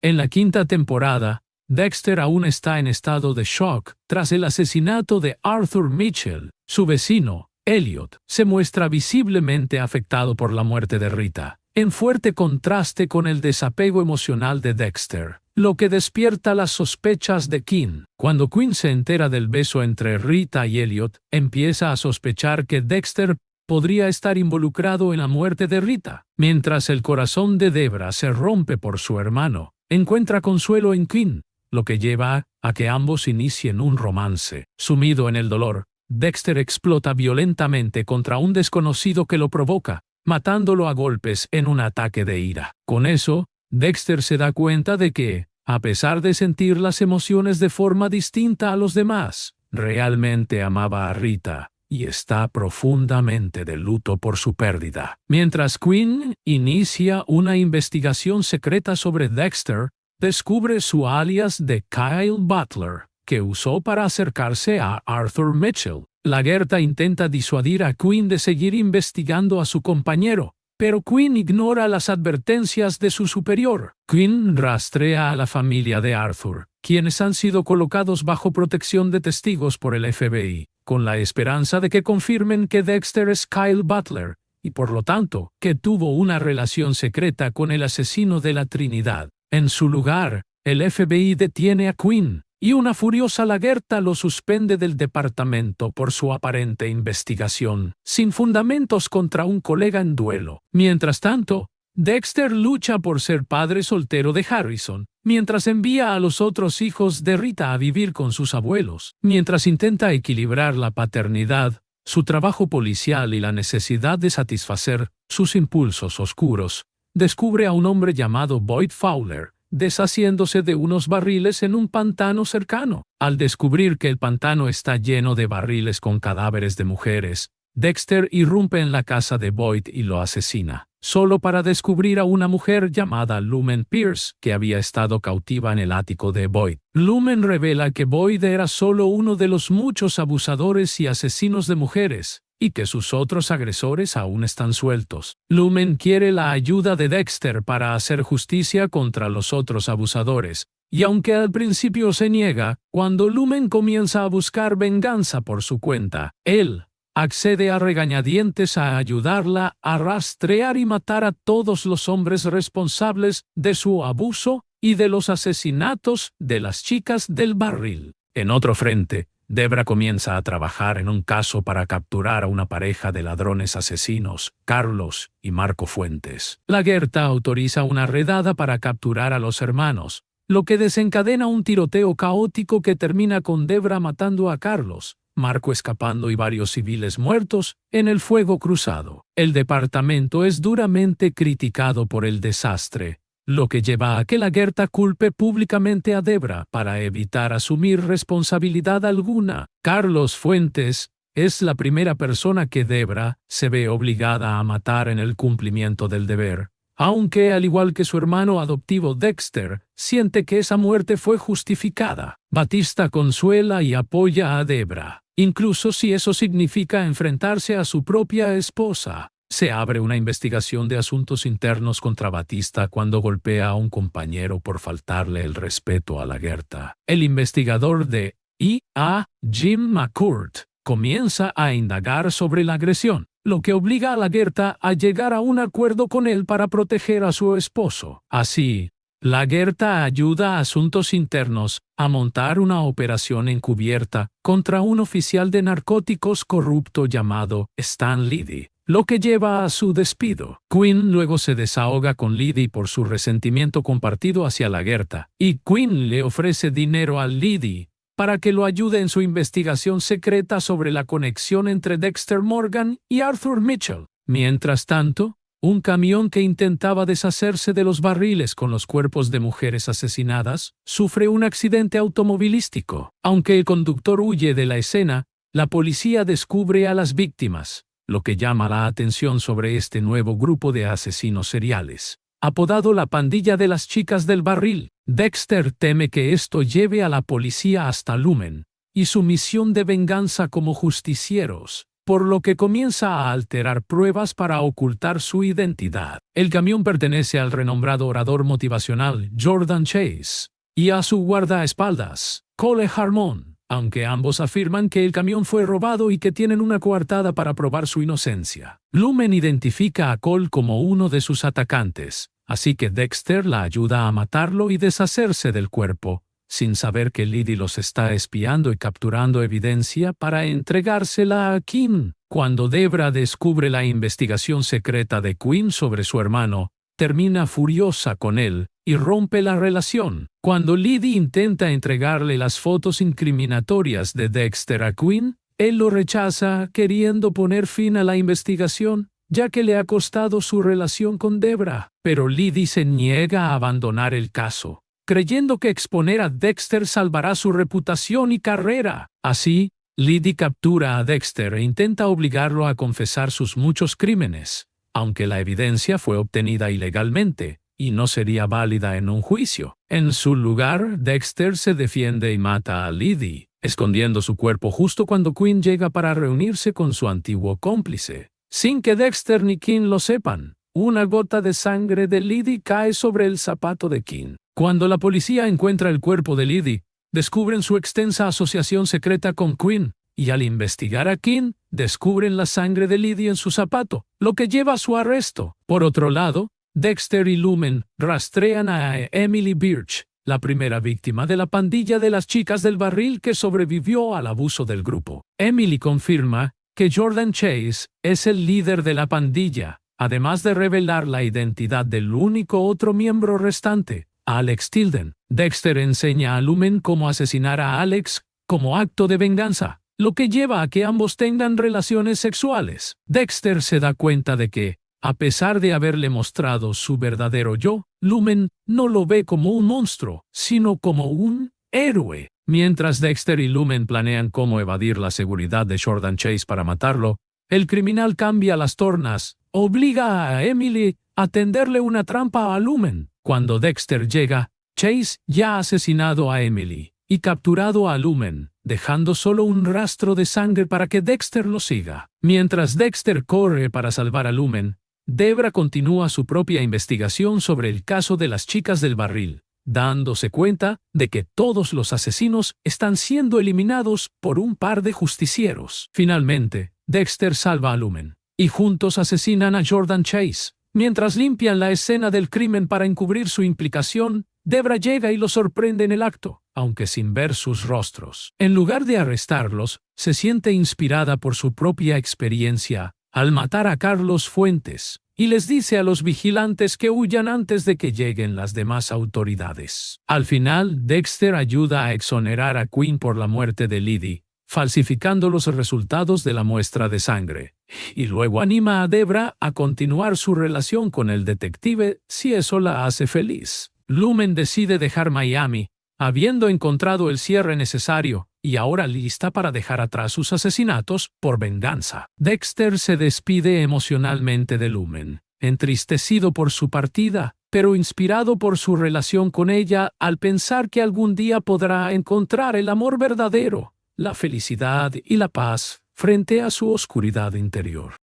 En la 5ª temporada, Dexter aún está en estado de shock tras el asesinato de Arthur Mitchell. Su vecino, Elliot, se muestra visiblemente afectado por la muerte de Rita, en fuerte contraste con el desapego emocional de Dexter, lo que despierta las sospechas de Quinn. Cuando Quinn se entera del beso entre Rita y Elliot, empieza a sospechar que Dexter podría estar involucrado en la muerte de Rita. Mientras el corazón de Debra se rompe por su hermano, encuentra consuelo en Quinn, lo que lleva a que ambos inicien un romance. Sumido en el dolor, Dexter explota violentamente contra un desconocido que lo provoca, matándolo a golpes en un ataque de ira. Con eso, Dexter se da cuenta de que, a pesar de sentir las emociones de forma distinta a los demás, realmente amaba a Rita y está profundamente de luto por su pérdida. Mientras Quinn inicia una investigación secreta sobre Dexter, descubre su alias de Kyle Butler, que usó para acercarse a Arthur Mitchell. Lagertha intenta disuadir a Quinn de seguir investigando a su compañero, pero Quinn ignora las advertencias de su superior. Quinn rastrea a la familia de Arthur, quienes han sido colocados bajo protección de testigos por el FBI, con la esperanza de que confirmen que Dexter es Kyle Butler, y por lo tanto, que tuvo una relación secreta con el asesino de la Trinidad. En su lugar, el FBI detiene a Quinn, y una furiosa Lagertha lo suspende del departamento por su aparente investigación, sin fundamentos contra un colega en duelo. Mientras tanto, Dexter lucha por ser padre soltero de Harrison, mientras envía a los otros hijos de Rita a vivir con sus abuelos. Mientras intenta equilibrar la paternidad, su trabajo policial y la necesidad de satisfacer sus impulsos oscuros, descubre a un hombre llamado Boyd Fowler, deshaciéndose de unos barriles en un pantano cercano. Al descubrir que el pantano está lleno de barriles con cadáveres de mujeres, Dexter irrumpe en la casa de Boyd y lo asesina, solo para descubrir a una mujer llamada Lumen Pierce, que había estado cautiva en el ático de Boyd. Lumen revela que Boyd era solo uno de los muchos abusadores y asesinos de mujeres, y que sus otros agresores aún están sueltos. Lumen quiere la ayuda de Dexter para hacer justicia contra los otros abusadores, y aunque al principio se niega, cuando Lumen comienza a buscar venganza por su cuenta, él accede a regañadientes a ayudarla a rastrear y matar a todos los hombres responsables de su abuso y de los asesinatos de las chicas del barril. En otro frente, Debra comienza a trabajar en un caso para capturar a una pareja de ladrones asesinos, Carlos y Marco Fuentes. La Gerta autoriza una redada para capturar a los hermanos, lo que desencadena un tiroteo caótico que termina con Debra matando a Carlos, Marco escapando y varios civiles muertos en el fuego cruzado. El departamento es duramente criticado por el desastre, lo que lleva a que la Gerta culpe públicamente a Debra para evitar asumir responsabilidad alguna. Carlos Fuentes es la primera persona que Debra se ve obligada a matar en el cumplimiento del deber, aunque, al igual que su hermano adoptivo Dexter, siente que esa muerte fue justificada. Batista consuela y apoya a Debra, incluso si eso significa enfrentarse a su propia esposa. Se abre una investigación de asuntos internos contra Batista cuando golpea a un compañero por faltarle el respeto a la Gerta. El investigador de IA, Jim McCourt, comienza a indagar sobre la agresión, lo que obliga a la Gerta a llegar a un acuerdo con él para proteger a su esposo. Así, la Gerta ayuda a Asuntos Internos a montar una operación encubierta contra un oficial de narcóticos corrupto llamado Stan Liddy, lo que lleva a su despido. Quinn luego se desahoga con Liddy por su resentimiento compartido hacia la Gerta, y Quinn le ofrece dinero a Liddy para que lo ayude en su investigación secreta sobre la conexión entre Dexter Morgan y Arthur Mitchell. Mientras tanto, un camión que intentaba deshacerse de los barriles con los cuerpos de mujeres asesinadas sufre un accidente automovilístico. Aunque el conductor huye de la escena, la policía descubre a las víctimas, lo que llama la atención sobre este nuevo grupo de asesinos seriales, apodado la pandilla de las chicas del barril. Dexter teme que esto lleve a la policía hasta Lumen y su misión de venganza como justicieros, por lo que comienza a alterar pruebas para ocultar su identidad. El camión pertenece al renombrado orador motivacional Jordan Chase y a su guardaespaldas, Cole Harmon, aunque ambos afirman que el camión fue robado y que tienen una coartada para probar su inocencia. Lumen identifica a Cole como uno de sus atacantes, así que Dexter la ayuda a matarlo y deshacerse del cuerpo, sin saber que Liddy los está espiando y capturando evidencia para entregársela a Kim. Cuando Debra descubre la investigación secreta de Quinn sobre su hermano, termina furiosa con él y rompe la relación. Cuando Liddy intenta entregarle las fotos incriminatorias de Dexter a Quinn, él lo rechaza, queriendo poner fin a la investigación, ya que le ha costado su relación con Debra. Pero Liddy se niega a abandonar el caso, creyendo que exponer a Dexter salvará su reputación y carrera. Así, Liddy captura a Dexter e intenta obligarlo a confesar sus muchos crímenes, aunque la evidencia fue obtenida ilegalmente y no sería válida en un juicio. En su lugar, Dexter se defiende y mata a Liddy, escondiendo su cuerpo justo cuando Quinn llega para reunirse con su antiguo cómplice. Sin que Dexter ni Quinn lo sepan, una gota de sangre de Liddy cae sobre el zapato de Quinn. Cuando la policía encuentra el cuerpo de Liddy, descubren su extensa asociación secreta con Quinn, y al investigar a Quinn, descubren la sangre de Liddy en su zapato, lo que lleva a su arresto. Por otro lado, Dexter y Lumen rastrean a Emily Birch, la primera víctima de la pandilla de las chicas del barril que sobrevivió al abuso del grupo. Emily confirma que Jordan Chase es el líder de la pandilla, además de revelar la identidad del único otro miembro restante, Alex Tilden. Dexter enseña a Lumen cómo asesinar a Alex como acto de venganza, lo que lleva a que ambos tengan relaciones sexuales. Dexter se da cuenta de que, a pesar de haberle mostrado su verdadero yo, Lumen no lo ve como un monstruo, sino como un héroe. Mientras Dexter y Lumen planean cómo evadir la seguridad de Jordan Chase para matarlo, el criminal cambia las tornas, obliga a Emily a tenderle una trampa a Lumen. Cuando Dexter llega, Chase ya ha asesinado a Emily y capturado a Lumen, dejando solo un rastro de sangre para que Dexter lo siga. Mientras Dexter corre para salvar a Lumen, Debra continúa su propia investigación sobre el caso de las chicas del barril, dándose cuenta de que todos los asesinos están siendo eliminados por un par de justicieros. Finalmente, Dexter salva a Lumen, y juntos asesinan a Jordan Chase. Mientras limpian la escena del crimen para encubrir su implicación, Debra llega y los sorprende en el acto, aunque sin ver sus rostros. En lugar de arrestarlos, se siente inspirada por su propia experiencia al matar a Carlos Fuentes, y les dice a los vigilantes que huyan antes de que lleguen las demás autoridades. Al final, Dexter ayuda a exonerar a Quinn por la muerte de Liddy, falsificando los resultados de la muestra de sangre, y luego anima a Debra a continuar su relación con el detective si eso la hace feliz. Lumen decide dejar Miami, habiendo encontrado el cierre necesario, y ahora lista para dejar atrás sus asesinatos por venganza. Dexter se despide emocionalmente de Lumen, entristecido por su partida, pero inspirado por su relación con ella al pensar que algún día podrá encontrar el amor verdadero, la felicidad y la paz frente a su oscuridad interior.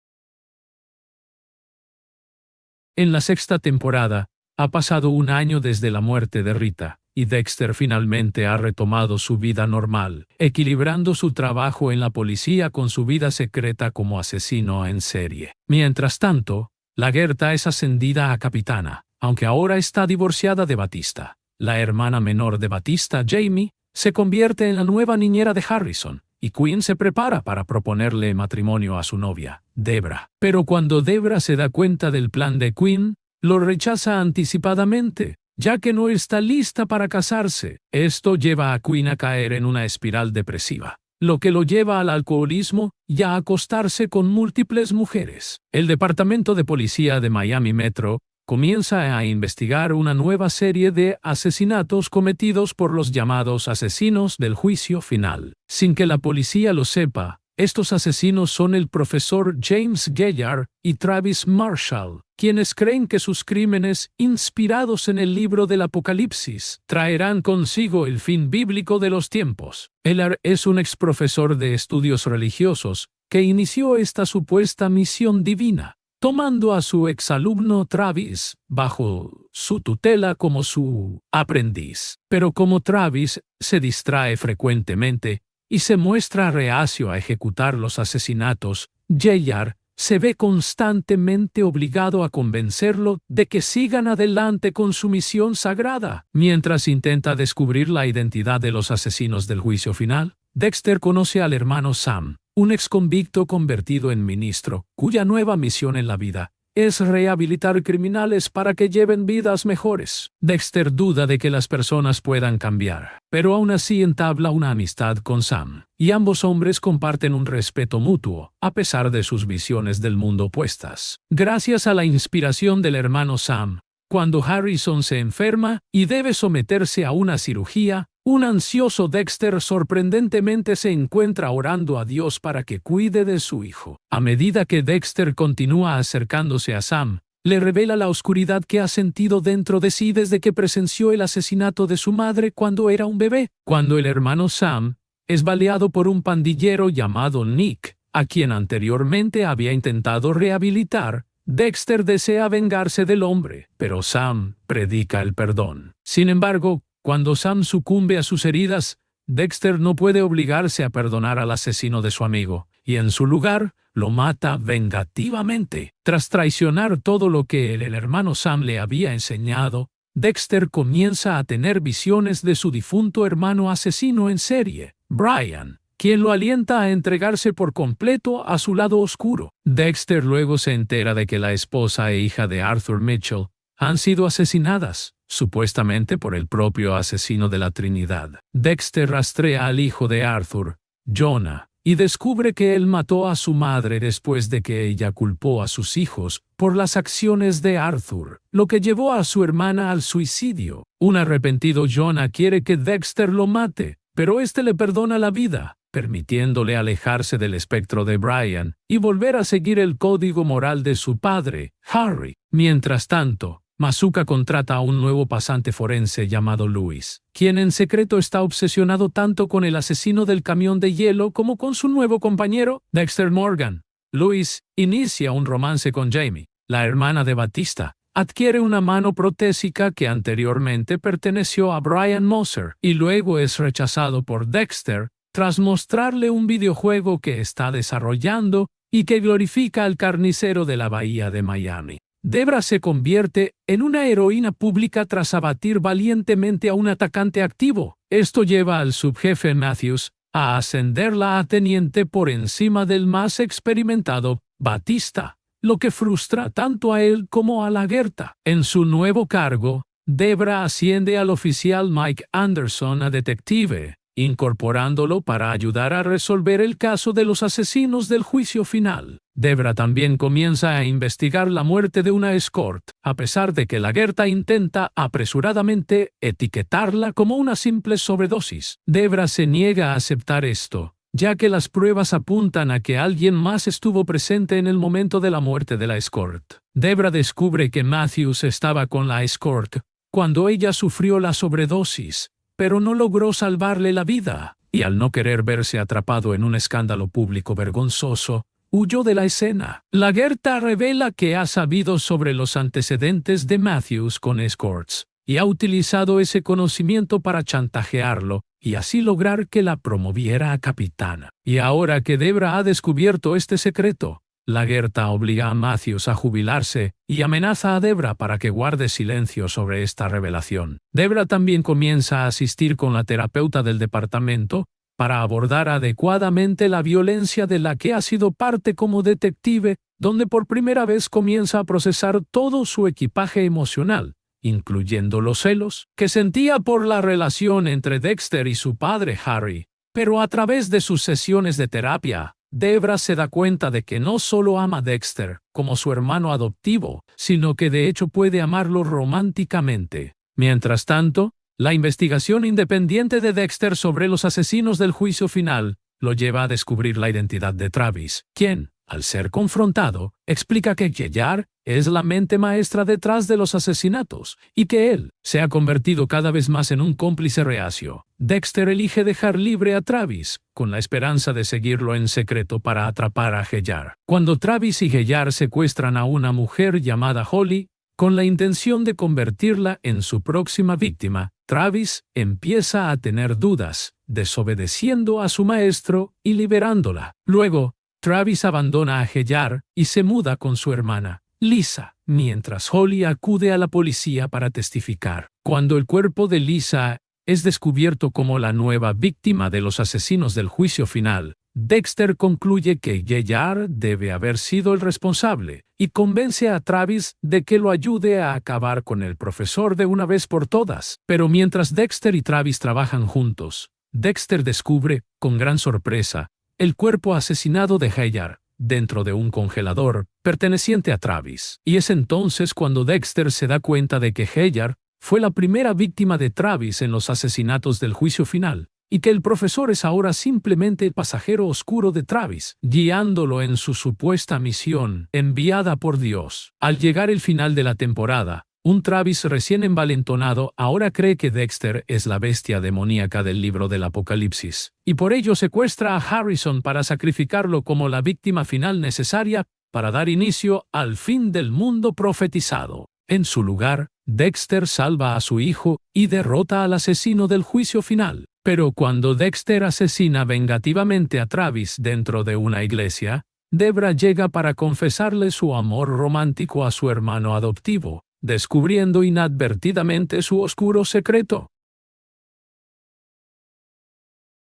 En la sexta temporada, ha pasado un año desde la muerte de Rita, y Dexter finalmente ha retomado su vida normal, equilibrando su trabajo en la policía con su vida secreta como asesino en serie. Mientras tanto, Lagertha es ascendida a capitana, aunque ahora está divorciada de Batista. La hermana menor de Batista, Jamie, se convierte en la nueva niñera de Harrison, y Quinn se prepara para proponerle matrimonio a su novia, Debra. Pero cuando Debra se da cuenta del plan de Quinn, lo rechaza anticipadamente, ya que no está lista para casarse. Esto lleva a Quinn a caer en una espiral depresiva, lo que lo lleva al alcoholismo y a acostarse con múltiples mujeres. El Departamento de Policía de Miami Metro comienza a investigar una nueva serie de asesinatos cometidos por los llamados asesinos del juicio final. Sin que la policía lo sepa, estos asesinos son el profesor James Gaillard y Travis Marshall, quienes creen que sus crímenes, inspirados en el libro del Apocalipsis, traerán consigo el fin bíblico de los tiempos. Gaillard es un exprofesor de estudios religiosos que inició esta supuesta misión divina, tomando a su exalumno Travis bajo su tutela como su aprendiz. Pero como Travis se distrae frecuentemente y se muestra reacio a ejecutar los asesinatos, Gaillard se ve constantemente obligado a convencerlo de que sigan adelante con su misión sagrada. Mientras intenta descubrir la identidad de los asesinos del juicio final, Dexter conoce al hermano Sam, un exconvicto convertido en ministro, cuya nueva misión en la vida es rehabilitar criminales para que lleven vidas mejores. Dexter duda de que las personas puedan cambiar, pero aún así entabla una amistad con Sam, y ambos hombres comparten un respeto mutuo, a pesar de sus visiones del mundo opuestas. Gracias a la inspiración del hermano Sam, cuando Harrison se enferma y debe someterse a una cirugía, un ansioso Dexter sorprendentemente se encuentra orando a Dios para que cuide de su hijo. A medida que Dexter continúa acercándose a Sam, le revela la oscuridad que ha sentido dentro de sí desde que presenció el asesinato de su madre cuando era un bebé. Cuando el hermano Sam es baleado por un pandillero llamado Nick, a quien anteriormente había intentado rehabilitar, Dexter desea vengarse del hombre, pero Sam predica el perdón. Sin embargo, cuando Sam sucumbe a sus heridas, Dexter no puede obligarse a perdonar al asesino de su amigo, y en su lugar, lo mata vengativamente. Tras traicionar todo lo que el hermano Sam le había enseñado, Dexter comienza a tener visiones de su difunto hermano asesino en serie, Brian, quien lo alienta a entregarse por completo a su lado oscuro. Dexter luego se entera de que la esposa e hija de Arthur Mitchell han sido asesinadas, supuestamente por el propio asesino de la Trinidad. Dexter rastrea al hijo de Arthur, Jonah, y descubre que él mató a su madre después de que ella culpó a sus hijos por las acciones de Arthur, lo que llevó a su hermana al suicidio. Un arrepentido Jonah quiere que Dexter lo mate, pero este le perdona la vida, permitiéndole alejarse del espectro de Brian y volver a seguir el código moral de su padre, Harry. Mientras tanto, Masuka contrata a un nuevo pasante forense llamado Louis, quien en secreto está obsesionado tanto con el asesino del camión de hielo como con su nuevo compañero, Dexter Morgan. Louis inicia un romance con Jamie, la hermana de Batista. Adquiere una mano protésica que anteriormente perteneció a Brian Moser y luego es rechazado por Dexter, tras mostrarle un videojuego que está desarrollando y que glorifica al carnicero de la bahía de Miami. Debra se convierte en una heroína pública tras abatir valientemente a un atacante activo. Esto lleva al subjefe Matthews a ascenderla a teniente por encima del más experimentado, Batista, lo que frustra tanto a él como a Lagertha. En su nuevo cargo, Debra asciende al oficial Mike Anderson a detective, incorporándolo para ayudar a resolver el caso de los asesinos del juicio final. Debra también comienza a investigar la muerte de una escort, a pesar de que Lagertha intenta apresuradamente etiquetarla como una simple sobredosis. Debra se niega a aceptar esto, ya que las pruebas apuntan a que alguien más estuvo presente en el momento de la muerte de la escort. Debra descubre que Matthews estaba con la escort cuando ella sufrió la sobredosis, pero no logró salvarle la vida, y al no querer verse atrapado en un escándalo público vergonzoso, huyó de la escena. Lagertha revela que ha sabido sobre los antecedentes de Matthews con escorts, y ha utilizado ese conocimiento para chantajearlo, y así lograr que la promoviera a capitana. Y ahora que Debra ha descubierto este secreto, Lagertha obliga a Matthews a jubilarse y amenaza a Debra para que guarde silencio sobre esta revelación. Debra también comienza a asistir con la terapeuta del departamento para abordar adecuadamente la violencia de la que ha sido parte como detective, donde por primera vez comienza a procesar todo su equipaje emocional, incluyendo los celos que sentía por la relación entre Dexter y su padre Harry. Pero a través de sus sesiones de terapia, Debra se da cuenta de que no solo ama a Dexter como su hermano adoptivo, sino que de hecho puede amarlo románticamente. Mientras tanto, la investigación independiente de Dexter sobre los asesinos del juicio final lo lleva a descubrir la identidad de Travis, quien, al ser confrontado, explica que Yeyar es la mente maestra detrás de los asesinatos y que él se ha convertido cada vez más en un cómplice reacio. Dexter elige dejar libre a Travis, con la esperanza de seguirlo en secreto para atrapar a Yeyar. Cuando Travis y Yeyar secuestran a una mujer llamada Holly, con la intención de convertirla en su próxima víctima, Travis empieza a tener dudas, desobedeciendo a su maestro y liberándola. Luego, Travis abandona a Yeyar y se muda con su hermana, Lisa, mientras Holly acude a la policía para testificar. Cuando el cuerpo de Lisa es descubierto como la nueva víctima de los asesinos del juicio final, Dexter concluye que Yeyar debe haber sido el responsable y convence a Travis de que lo ayude a acabar con el profesor de una vez por todas. Pero mientras Dexter y Travis trabajan juntos, Dexter descubre, con gran sorpresa, el cuerpo asesinado de Yeyar dentro de un congelador perteneciente a Travis. Y es entonces cuando Dexter se da cuenta de que Yeyar fue la primera víctima de Travis en los asesinatos del juicio final, y que el profesor es ahora simplemente el pasajero oscuro de Travis, guiándolo en su supuesta misión enviada por Dios. Al llegar el final de la temporada, un Travis recién envalentonado ahora cree que Dexter es la bestia demoníaca del libro del Apocalipsis, y por ello secuestra a Harrison para sacrificarlo como la víctima final necesaria para dar inicio al fin del mundo profetizado. En su lugar, Dexter salva a su hijo y derrota al asesino del juicio final. Pero cuando Dexter asesina vengativamente a Travis dentro de una iglesia, Debra llega para confesarle su amor romántico a su hermano adoptivo, descubriendo inadvertidamente su oscuro secreto.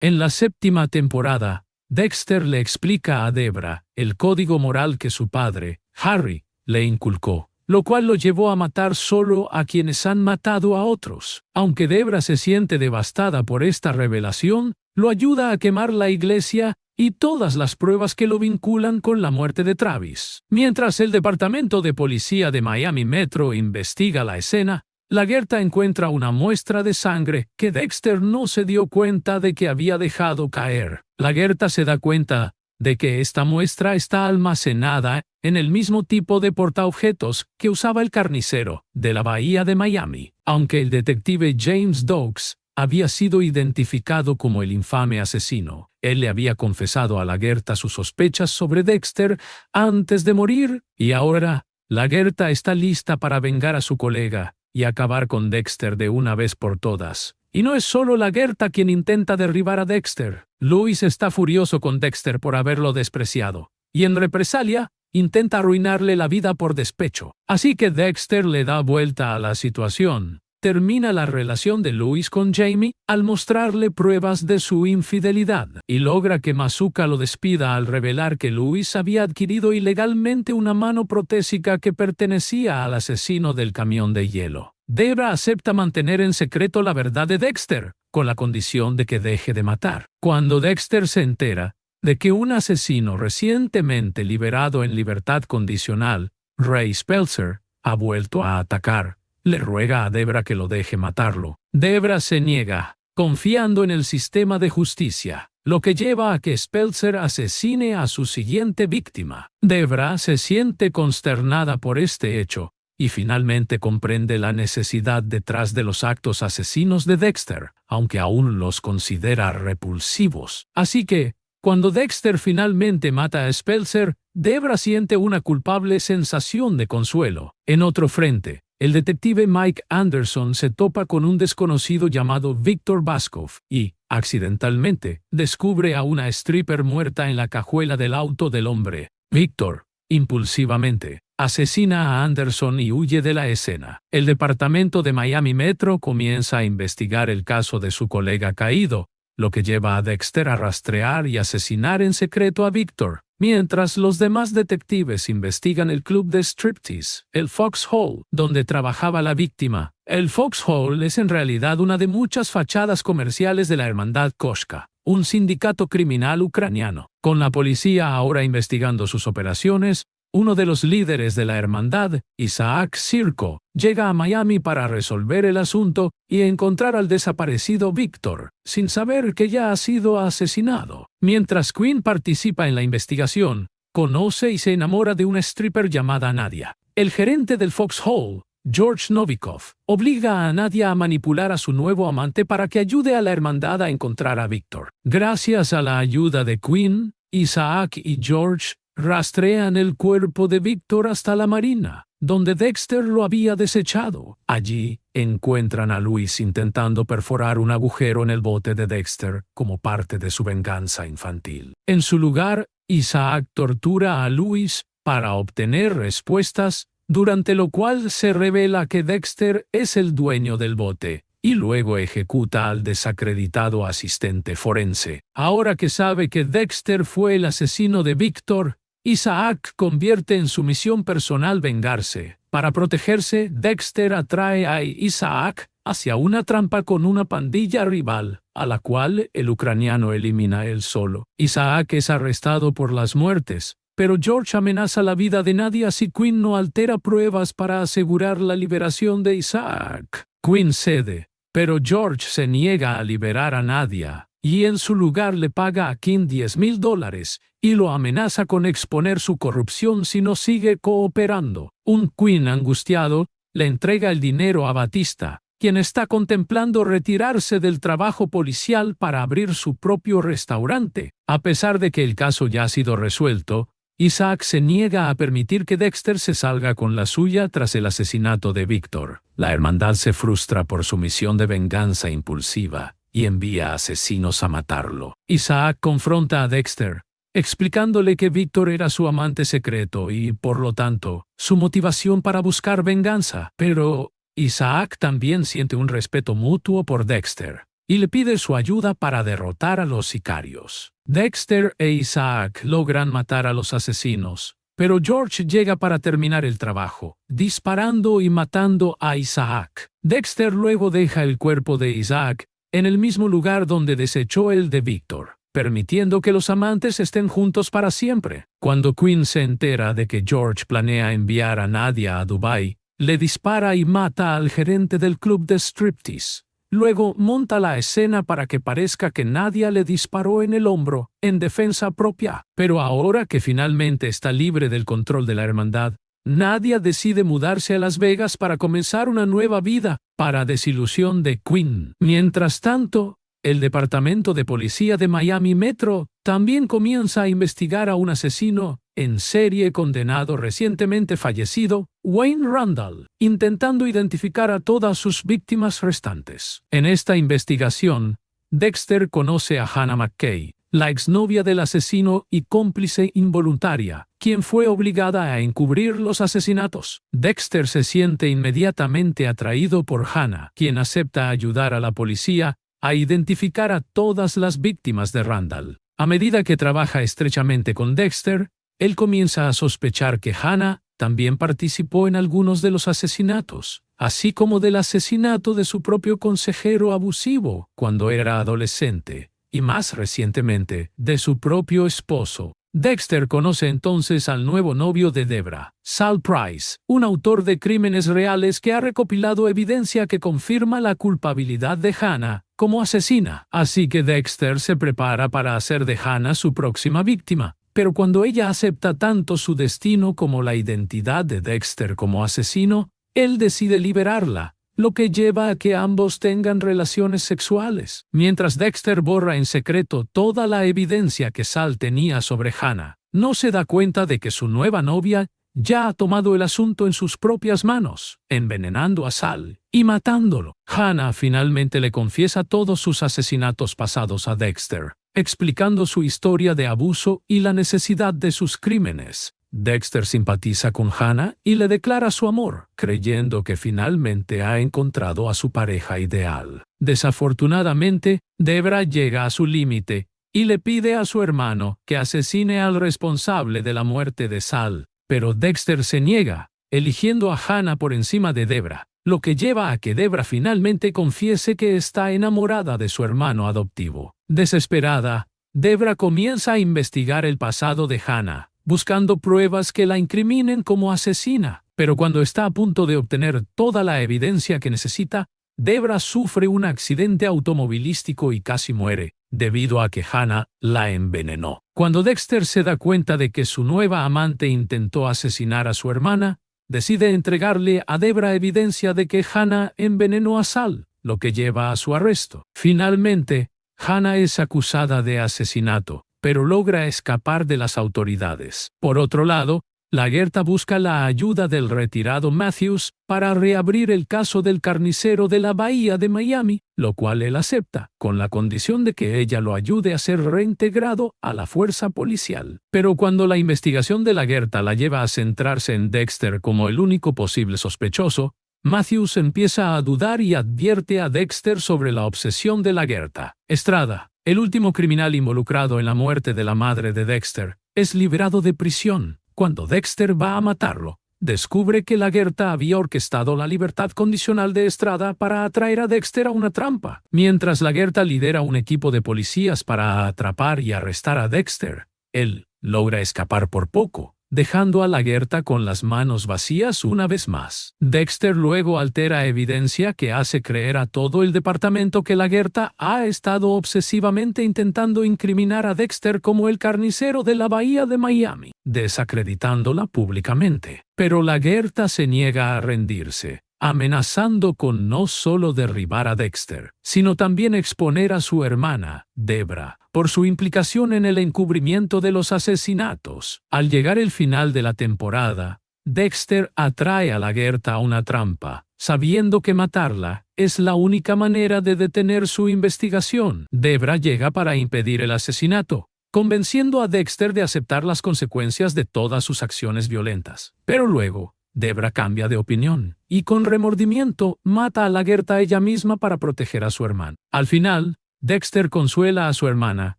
En la séptima temporada, Dexter le explica a Debra el código moral que su padre, Harry, le inculcó, lo cual lo llevó a matar solo a quienes han matado a otros. Aunque Debra se siente devastada por esta revelación, lo ayuda a quemar la iglesia y todas las pruebas que lo vinculan con la muerte de Travis. Mientras el Departamento de Policía de Miami Metro investiga la escena, Lagertha encuentra una muestra de sangre que Dexter no se dio cuenta de que había dejado caer. Lagertha se da cuenta de que esta muestra está almacenada en el mismo tipo de portaobjetos que usaba el carnicero de la bahía de Miami. Aunque el detective James Doakes había sido identificado como el infame asesino, él le había confesado a Lagertha sus sospechas sobre Dexter antes de morir, y ahora Lagertha está lista para vengar a su colega y acabar con Dexter de una vez por todas. Y no es solo la Gerta quien intenta derribar a Dexter. Louis está furioso con Dexter por haberlo despreciado, y en represalia, intenta arruinarle la vida por despecho. Así que Dexter le da vuelta a la situación. Termina la relación de Louis con Jamie al mostrarle pruebas de su infidelidad y logra que Masuka lo despida al revelar que Louis había adquirido ilegalmente una mano protésica que pertenecía al asesino del camión de hielo. Debra acepta mantener en secreto la verdad de Dexter, con la condición de que deje de matar. Cuando Dexter se entera de que un asesino recientemente liberado en libertad condicional, Ray Spelzer, ha vuelto a atacar, le ruega a Debra que lo deje matarlo. Debra se niega, confiando en el sistema de justicia, lo que lleva a que Spelzer asesine a su siguiente víctima. Debra se siente consternada por este hecho y finalmente comprende la necesidad detrás de los actos asesinos de Dexter, aunque aún los considera repulsivos. Así que, cuando Dexter finalmente mata a Spelzer, Debra siente una culpable sensación de consuelo. En otro frente, el detective Mike Anderson se topa con un desconocido llamado Victor Baskov y, accidentalmente, descubre a una stripper muerta en la cajuela del auto del hombre. Victor, impulsivamente, asesina a Anderson y huye de la escena. El departamento de Miami Metro comienza a investigar el caso de su colega caído, lo que lleva a Dexter a rastrear y asesinar en secreto a Victor, mientras los demás detectives investigan el club de striptease, el Foxhole, donde trabajaba la víctima. El Foxhole es en realidad una de muchas fachadas comerciales de la Hermandad Koshka, un sindicato criminal ucraniano. Con la policía ahora investigando sus operaciones, uno de los líderes de la hermandad, Isaac Sirko, llega a Miami para resolver el asunto y encontrar al desaparecido Victor, sin saber que ya ha sido asesinado. Mientras Quinn participa en la investigación, conoce y se enamora de una stripper llamada Nadia. El gerente del Foxhole, George Novikov, obliga a Nadia a manipular a su nuevo amante para que ayude a la hermandad a encontrar a Victor. Gracias a la ayuda de Quinn, Isaac y George rastrean el cuerpo de Victor hasta la marina, donde Dexter lo había desechado. Allí, encuentran a Louis intentando perforar un agujero en el bote de Dexter como parte de su venganza infantil. En su lugar, Isaac tortura a Louis para obtener respuestas, durante lo cual se revela que Dexter es el dueño del bote, y luego ejecuta al desacreditado asistente forense. Ahora que sabe que Dexter fue el asesino de Victor, Isaac convierte en su misión personal vengarse. Para protegerse, Dexter atrae a Isaac hacia una trampa con una pandilla rival, a la cual el ucraniano elimina él solo. Isaac es arrestado por las muertes, pero George amenaza la vida de Nadia si Quinn no altera pruebas para asegurar la liberación de Isaac. Quinn cede, pero George se niega a liberar a Nadia, y en su lugar le paga a Quinn $10,000 y lo amenaza con exponer su corrupción si no sigue cooperando. Un Quinn angustiado le entrega el dinero a Batista, quien está contemplando retirarse del trabajo policial para abrir su propio restaurante. A pesar de que el caso ya ha sido resuelto, Isaac se niega a permitir que Dexter se salga con la suya tras el asesinato de Victor. La hermandad se frustra por su misión de venganza impulsiva y envía asesinos a matarlo. Isaac confronta a Dexter, explicándole que Victor era su amante secreto y, por lo tanto, su motivación para buscar venganza. Pero Isaac también siente un respeto mutuo por Dexter y le pide su ayuda para derrotar a los sicarios. Dexter e Isaac logran matar a los asesinos, pero George llega para terminar el trabajo, disparando y matando a Isaac. Dexter luego deja el cuerpo de Isaac en el mismo lugar donde desechó el de Victor, permitiendo que los amantes estén juntos para siempre. Cuando Quinn se entera de que George planea enviar a Nadia a Dubái, le dispara y mata al gerente del club de striptease. Luego monta la escena para que parezca que Nadia le disparó en el hombro, en defensa propia. Pero ahora que finalmente está libre del control de la hermandad, Nadia decide mudarse a Las Vegas para comenzar una nueva vida, para desilusión de Quinn. Mientras tanto, el Departamento de Policía de Miami Metro también comienza a investigar a un asesino en serie condenado recientemente fallecido, Wayne Randall, intentando identificar a todas sus víctimas restantes. En esta investigación, Dexter conoce a Hannah McKay, la exnovia del asesino y cómplice involuntaria, quien fue obligada a encubrir los asesinatos. Dexter se siente inmediatamente atraído por Hannah, quien acepta ayudar a la policía a identificar a todas las víctimas de Randall. A medida que trabaja estrechamente con Dexter, él comienza a sospechar que Hannah también participó en algunos de los asesinatos, así como del asesinato de su propio consejero abusivo cuando era adolescente, y más recientemente, de su propio esposo. Dexter conoce entonces al nuevo novio de Debra, Sal Price, un autor de crímenes reales que ha recopilado evidencia que confirma la culpabilidad de Hannah como asesina. Así que Dexter se prepara para hacer de Hannah su próxima víctima. Pero cuando ella acepta tanto su destino como la identidad de Dexter como asesino, él decide liberarla, lo que lleva a que ambos tengan relaciones sexuales. Mientras Dexter borra en secreto toda la evidencia que Sal tenía sobre Hannah, no se da cuenta de que su nueva novia ya ha tomado el asunto en sus propias manos, envenenando a Sal y matándolo. Hannah finalmente le confiesa todos sus asesinatos pasados a Dexter, explicando su historia de abuso y la necesidad de sus crímenes. Dexter simpatiza con Hannah y le declara su amor, creyendo que finalmente ha encontrado a su pareja ideal. Desafortunadamente, Debra llega a su límite y le pide a su hermano que asesine al responsable de la muerte de Sal, pero Dexter se niega, eligiendo a Hannah por encima de Debra, lo que lleva a que Debra finalmente confiese que está enamorada de su hermano adoptivo. Desesperada, Debra comienza a investigar el pasado de Hannah, buscando pruebas que la incriminen como asesina. Pero cuando está a punto de obtener toda la evidencia que necesita, Debra sufre un accidente automovilístico y casi muere, debido a que Hannah la envenenó. Cuando Dexter se da cuenta de que su nueva amante intentó asesinar a su hermana, decide entregarle a Debra evidencia de que Hannah envenenó a Sal, lo que lleva a su arresto. Finalmente, Hannah es acusada de asesinato, pero logra escapar de las autoridades. Por otro lado, Lagertha busca la ayuda del retirado Matthews para reabrir el caso del carnicero de la bahía de Miami, lo cual él acepta, con la condición de que ella lo ayude a ser reintegrado a la fuerza policial. Pero cuando la investigación de Lagertha la lleva a centrarse en Dexter como el único posible sospechoso, Matthews empieza a dudar y advierte a Dexter sobre la obsesión de Lagertha. Estrada, el último criminal involucrado en la muerte de la madre de Dexter, es liberado de prisión. Cuando Dexter va a matarlo, descubre que Lagertha había orquestado la libertad condicional de Estrada para atraer a Dexter a una trampa. Mientras Lagertha lidera un equipo de policías para atrapar y arrestar a Dexter, él logra escapar por poco, dejando a Lagertha con las manos vacías una vez más. Dexter luego altera evidencia que hace creer a todo el departamento que Lagertha ha estado obsesivamente intentando incriminar a Dexter como el carnicero de la bahía de Miami, desacreditándola públicamente. Pero Lagertha se niega a rendirse, amenazando con no solo derribar a Dexter, sino también exponer a su hermana, Debra, por su implicación en el encubrimiento de los asesinatos. Al llegar el final de la temporada, Dexter atrae a Lagertha a una trampa, sabiendo que matarla es la única manera de detener su investigación. Debra llega para impedir el asesinato, convenciendo a Dexter de aceptar las consecuencias de todas sus acciones violentas. Pero luego, Debra cambia de opinión y con remordimiento mata a Lagertha ella misma para proteger a su hermano. Al final, Dexter consuela a su hermana,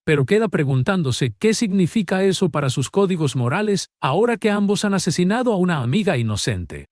pero queda preguntándose qué significa eso para sus códigos morales ahora que ambos han asesinado a una amiga inocente.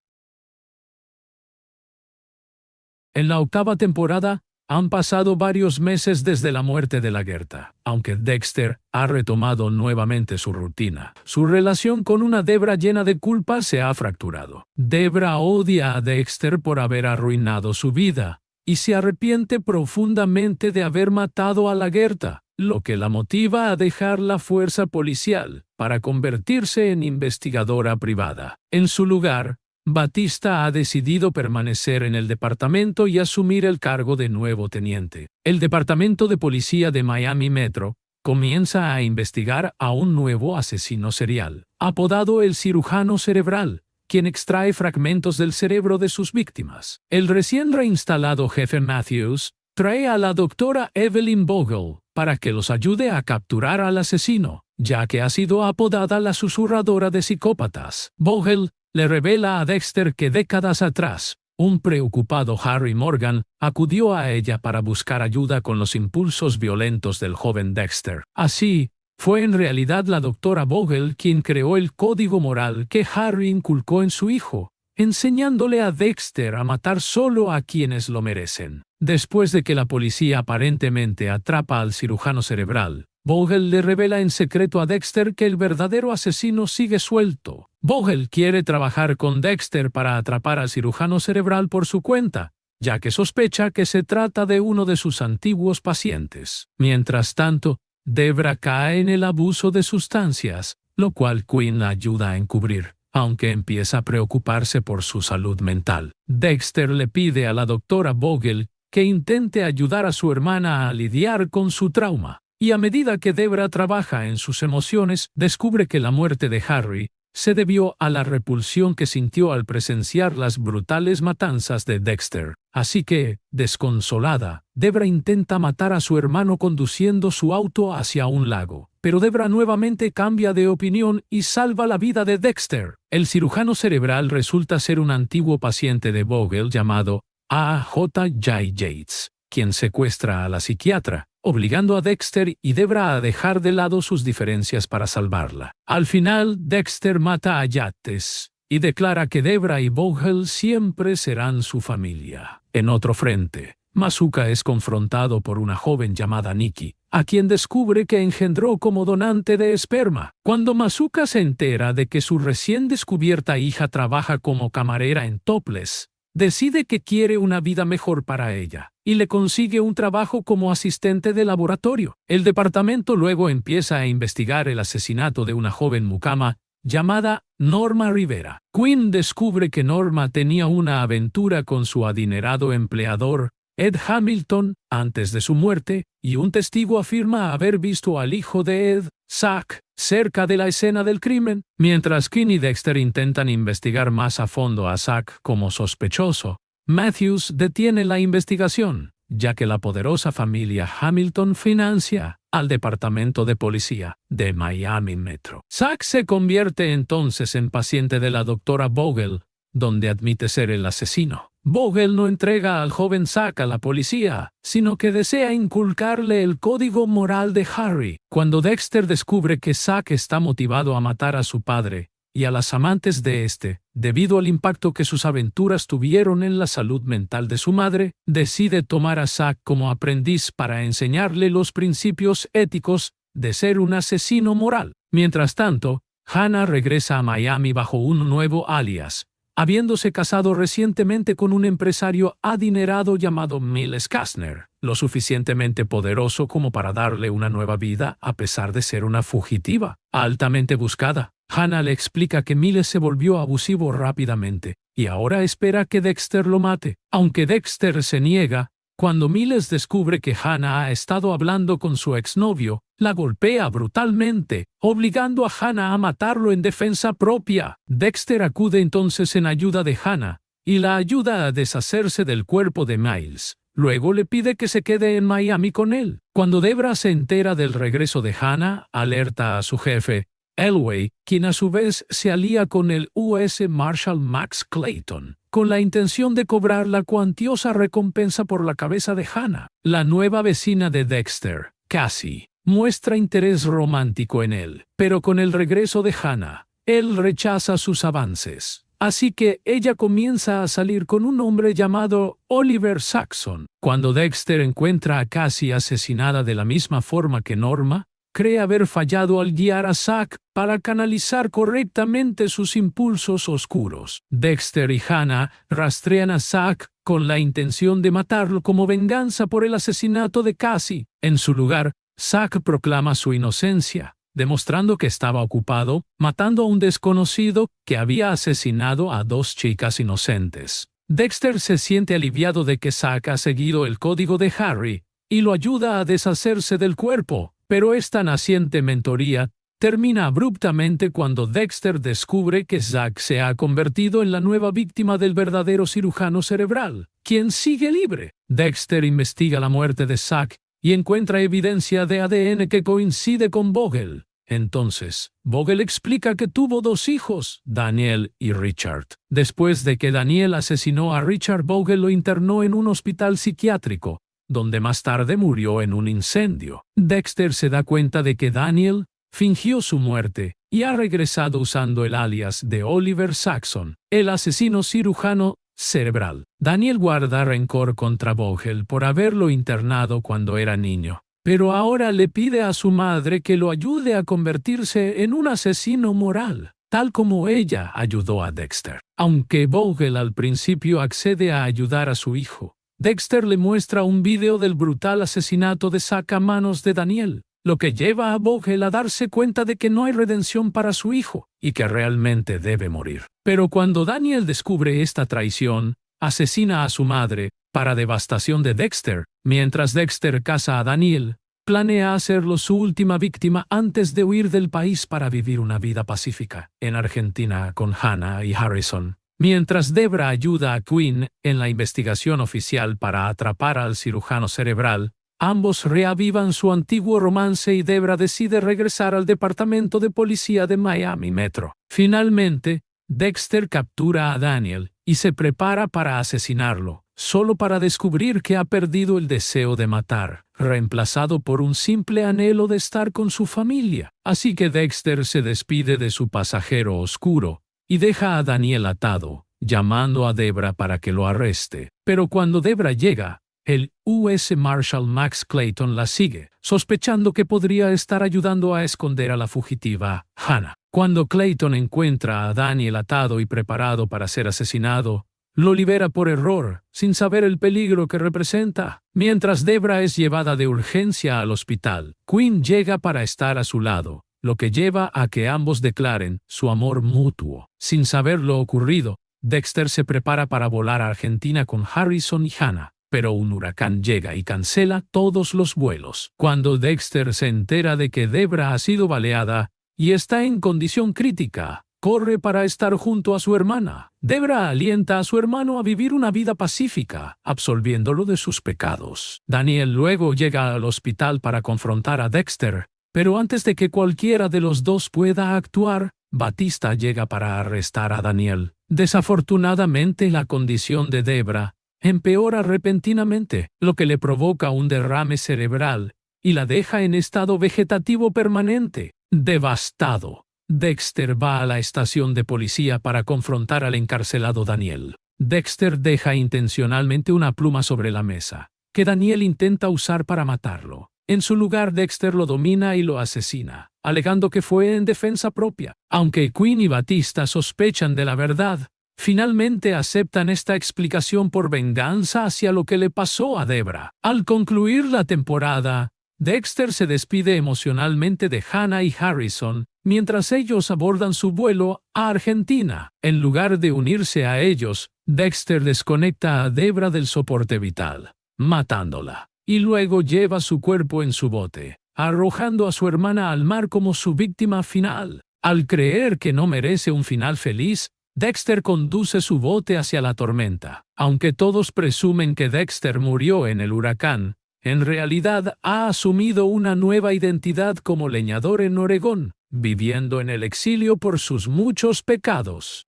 En la 8ª temporada, han pasado varios meses desde la muerte de Lagertha. Aunque Dexter ha retomado nuevamente su rutina, su relación con una Debra llena de culpa se ha fracturado. Debra odia a Dexter por haber arruinado su vida y se arrepiente profundamente de haber matado a Lagertha, lo que la motiva a dejar la fuerza policial para convertirse en investigadora privada. En su lugar, Batista ha decidido permanecer en el departamento y asumir el cargo de nuevo teniente. El Departamento de Policía de Miami Metro comienza a investigar a un nuevo asesino serial, apodado el cirujano cerebral, quien extrae fragmentos del cerebro de sus víctimas. El recién reinstalado jefe Matthews trae a la doctora Evelyn Bogle para que los ayude a capturar al asesino, ya que ha sido apodada la susurradora de psicópatas. Bogle le revela a Dexter que décadas atrás, un preocupado Harry Morgan acudió a ella para buscar ayuda con los impulsos violentos del joven Dexter. Así, fue en realidad la doctora Bogle quien creó el código moral que Harry inculcó en su hijo, enseñándole a Dexter a matar solo a quienes lo merecen. Después de que la policía aparentemente atrapa al cirujano cerebral, Bogle le revela en secreto a Dexter que el verdadero asesino sigue suelto. Bogle quiere trabajar con Dexter para atrapar al cirujano cerebral por su cuenta, ya que sospecha que se trata de uno de sus antiguos pacientes. Mientras tanto, Debra cae en el abuso de sustancias, lo cual Quinn la ayuda a encubrir, aunque empieza a preocuparse por su salud mental. Dexter le pide a la doctora Bogle que intente ayudar a su hermana a lidiar con su trauma, y a medida que Debra trabaja en sus emociones, descubre que la muerte de Harry se debió a la repulsión que sintió al presenciar las brutales matanzas de Dexter. Así que, desconsolada, Debra intenta matar a su hermano conduciendo su auto hacia un lago. Pero Debra nuevamente cambia de opinión y salva la vida de Dexter. El cirujano cerebral resulta ser un antiguo paciente de Bogle llamado A.J. Yates, quien secuestra a la psiquiatra, obligando a Dexter y Debra a dejar de lado sus diferencias para salvarla. Al final, Dexter mata a Yates y declara que Debra y Bogle siempre serán su familia. En otro frente, Masuka es confrontado por una joven llamada Nikki, a quien descubre que engendró como donante de esperma. Cuando Masuka se entera de que su recién descubierta hija trabaja como camarera en Topless, decide que quiere una vida mejor para ella, y le consigue un trabajo como asistente de laboratorio. El departamento luego empieza a investigar el asesinato de una joven mucama llamada Norma Rivera. Quinn descubre que Norma tenía una aventura con su adinerado empleador, Ed Hamilton, antes de su muerte, y un testigo afirma haber visto al hijo de Ed, Zack, cerca de la escena del crimen. Mientras Quinn y Dexter intentan investigar más a fondo a Zack como sospechoso, Matthews detiene la investigación, ya que la poderosa familia Hamilton financia al Departamento de Policía de Miami Metro. Zack se convierte entonces en paciente de la doctora Bogle, donde admite ser el asesino. Bogle no entrega al joven Zack a la policía, sino que desea inculcarle el código moral de Harry. Cuando Dexter descubre que Zack está motivado a matar a su padre y a las amantes de este, debido al impacto que sus aventuras tuvieron en la salud mental de su madre, decide tomar a Zack como aprendiz para enseñarle los principios éticos de ser un asesino moral. Mientras tanto, Hannah regresa a Miami bajo un nuevo alias, habiéndose casado recientemente con un empresario adinerado llamado Miles Kastner, lo suficientemente poderoso como para darle una nueva vida a pesar de ser una fugitiva, altamente buscada. Hannah le explica que Miles se volvió abusivo rápidamente y ahora espera que Dexter lo mate. Aunque Dexter se niega, cuando Miles descubre que Hannah ha estado hablando con su exnovio, la golpea brutalmente, obligando a Hannah a matarlo en defensa propia. Dexter acude entonces en ayuda de Hannah y la ayuda a deshacerse del cuerpo de Miles. Luego le pide que se quede en Miami con él. Cuando Debra se entera del regreso de Hannah, alerta a su jefe, Elway, quien a su vez se alía con el U.S. Marshal Max Clayton, con la intención de cobrar la cuantiosa recompensa por la cabeza de Hannah. La nueva vecina de Dexter, Cassie, muestra interés romántico en él, pero con el regreso de Hannah, él rechaza sus avances. Así que ella comienza a salir con un hombre llamado Oliver Saxon. Cuando Dexter encuentra a Cassie asesinada de la misma forma que Norma, cree haber fallado al guiar a Zack para canalizar correctamente sus impulsos oscuros. Dexter y Hannah rastrean a Zack con la intención de matarlo como venganza por el asesinato de Cassie. En su lugar, Zack proclama su inocencia, demostrando que estaba ocupado matando a un desconocido que había asesinado a 2 chicas inocentes. Dexter se siente aliviado de que Zack ha seguido el código de Harry y lo ayuda a deshacerse del cuerpo, Pero esta naciente mentoría termina abruptamente cuando Dexter descubre que Zack se ha convertido en la nueva víctima del verdadero cirujano cerebral, quien sigue libre. Dexter investiga la muerte de Zack y encuentra evidencia de ADN que coincide con Vogel. Entonces, Vogel explica que tuvo 2 hijos, Daniel y Richard. Después de que Daniel asesinó a Richard, Vogel lo internó en un hospital psiquiátrico, donde más tarde murió en un incendio. Dexter se da cuenta de que Daniel fingió su muerte y ha regresado usando el alias de Oliver Saxon, el asesino cirujano cerebral. Daniel guarda rencor contra Vogel por haberlo internado cuando era niño, pero ahora le pide a su madre que lo ayude a convertirse en un asesino moral, tal como ella ayudó a Dexter. Aunque Vogel al principio accede a ayudar a su hijo, Dexter le muestra un video del brutal asesinato de Zack a manos de Daniel, lo que lleva a Vogel a darse cuenta de que no hay redención para su hijo y que realmente debe morir. Pero cuando Daniel descubre esta traición, asesina a su madre, para devastación de Dexter. Mientras Dexter caza a Daniel, planea hacerlo su última víctima antes de huir del país para vivir una vida pacífica en Argentina con Hannah y Harrison. Mientras Debra ayuda a Quinn en la investigación oficial para atrapar al cirujano cerebral, ambos reavivan su antiguo romance y Debra decide regresar al departamento de policía de Miami Metro. Finalmente, Dexter captura a Daniel y se prepara para asesinarlo, solo para descubrir que ha perdido el deseo de matar, reemplazado por un simple anhelo de estar con su familia. Así que Dexter se despide de su pasajero oscuro y deja a Daniel atado, llamando a Debra para que lo arreste. Pero cuando Debra llega, el U.S. Marshal Max Clayton la sigue, sospechando que podría estar ayudando a esconder a la fugitiva Hannah. Cuando Clayton encuentra a Daniel atado y preparado para ser asesinado, lo libera por error, sin saber el peligro que representa. Mientras Debra es llevada de urgencia al hospital, Quinn llega para estar a su lado, lo que lleva a que ambos declaren su amor mutuo. Sin saber lo ocurrido, Dexter se prepara para volar a Argentina con Harrison y Hannah, pero un huracán llega y cancela todos los vuelos. Cuando Dexter se entera de que Debra ha sido baleada y está en condición crítica, corre para estar junto a su hermana. Debra alienta a su hermano a vivir una vida pacífica, absolviéndolo de sus pecados. Daniel luego llega al hospital para confrontar a Dexter, pero antes de que cualquiera de los dos pueda actuar, Batista llega para arrestar a Daniel. Desafortunadamente, la condición de Debra empeora repentinamente, lo que le provoca un derrame cerebral y la deja en estado vegetativo permanente. Devastado, Dexter va a la estación de policía para confrontar al encarcelado Daniel. Dexter deja intencionalmente una pluma sobre la mesa, que Daniel intenta usar para matarlo. En su lugar, Dexter lo domina y lo asesina, alegando que fue en defensa propia. Aunque Quinn y Batista sospechan de la verdad, finalmente aceptan esta explicación por venganza hacia lo que le pasó a Debra. Al concluir la temporada, Dexter se despide emocionalmente de Hannah y Harrison mientras ellos abordan su vuelo a Argentina. En lugar de unirse a ellos, Dexter desconecta a Debra del soporte vital, matándola, y luego lleva su cuerpo en su bote, arrojando a su hermana al mar como su víctima final. Al creer que no merece un final feliz, Dexter conduce su bote hacia la tormenta. Aunque todos presumen que Dexter murió en el huracán, en realidad ha asumido una nueva identidad como leñador en Oregón, viviendo en el exilio por sus muchos pecados.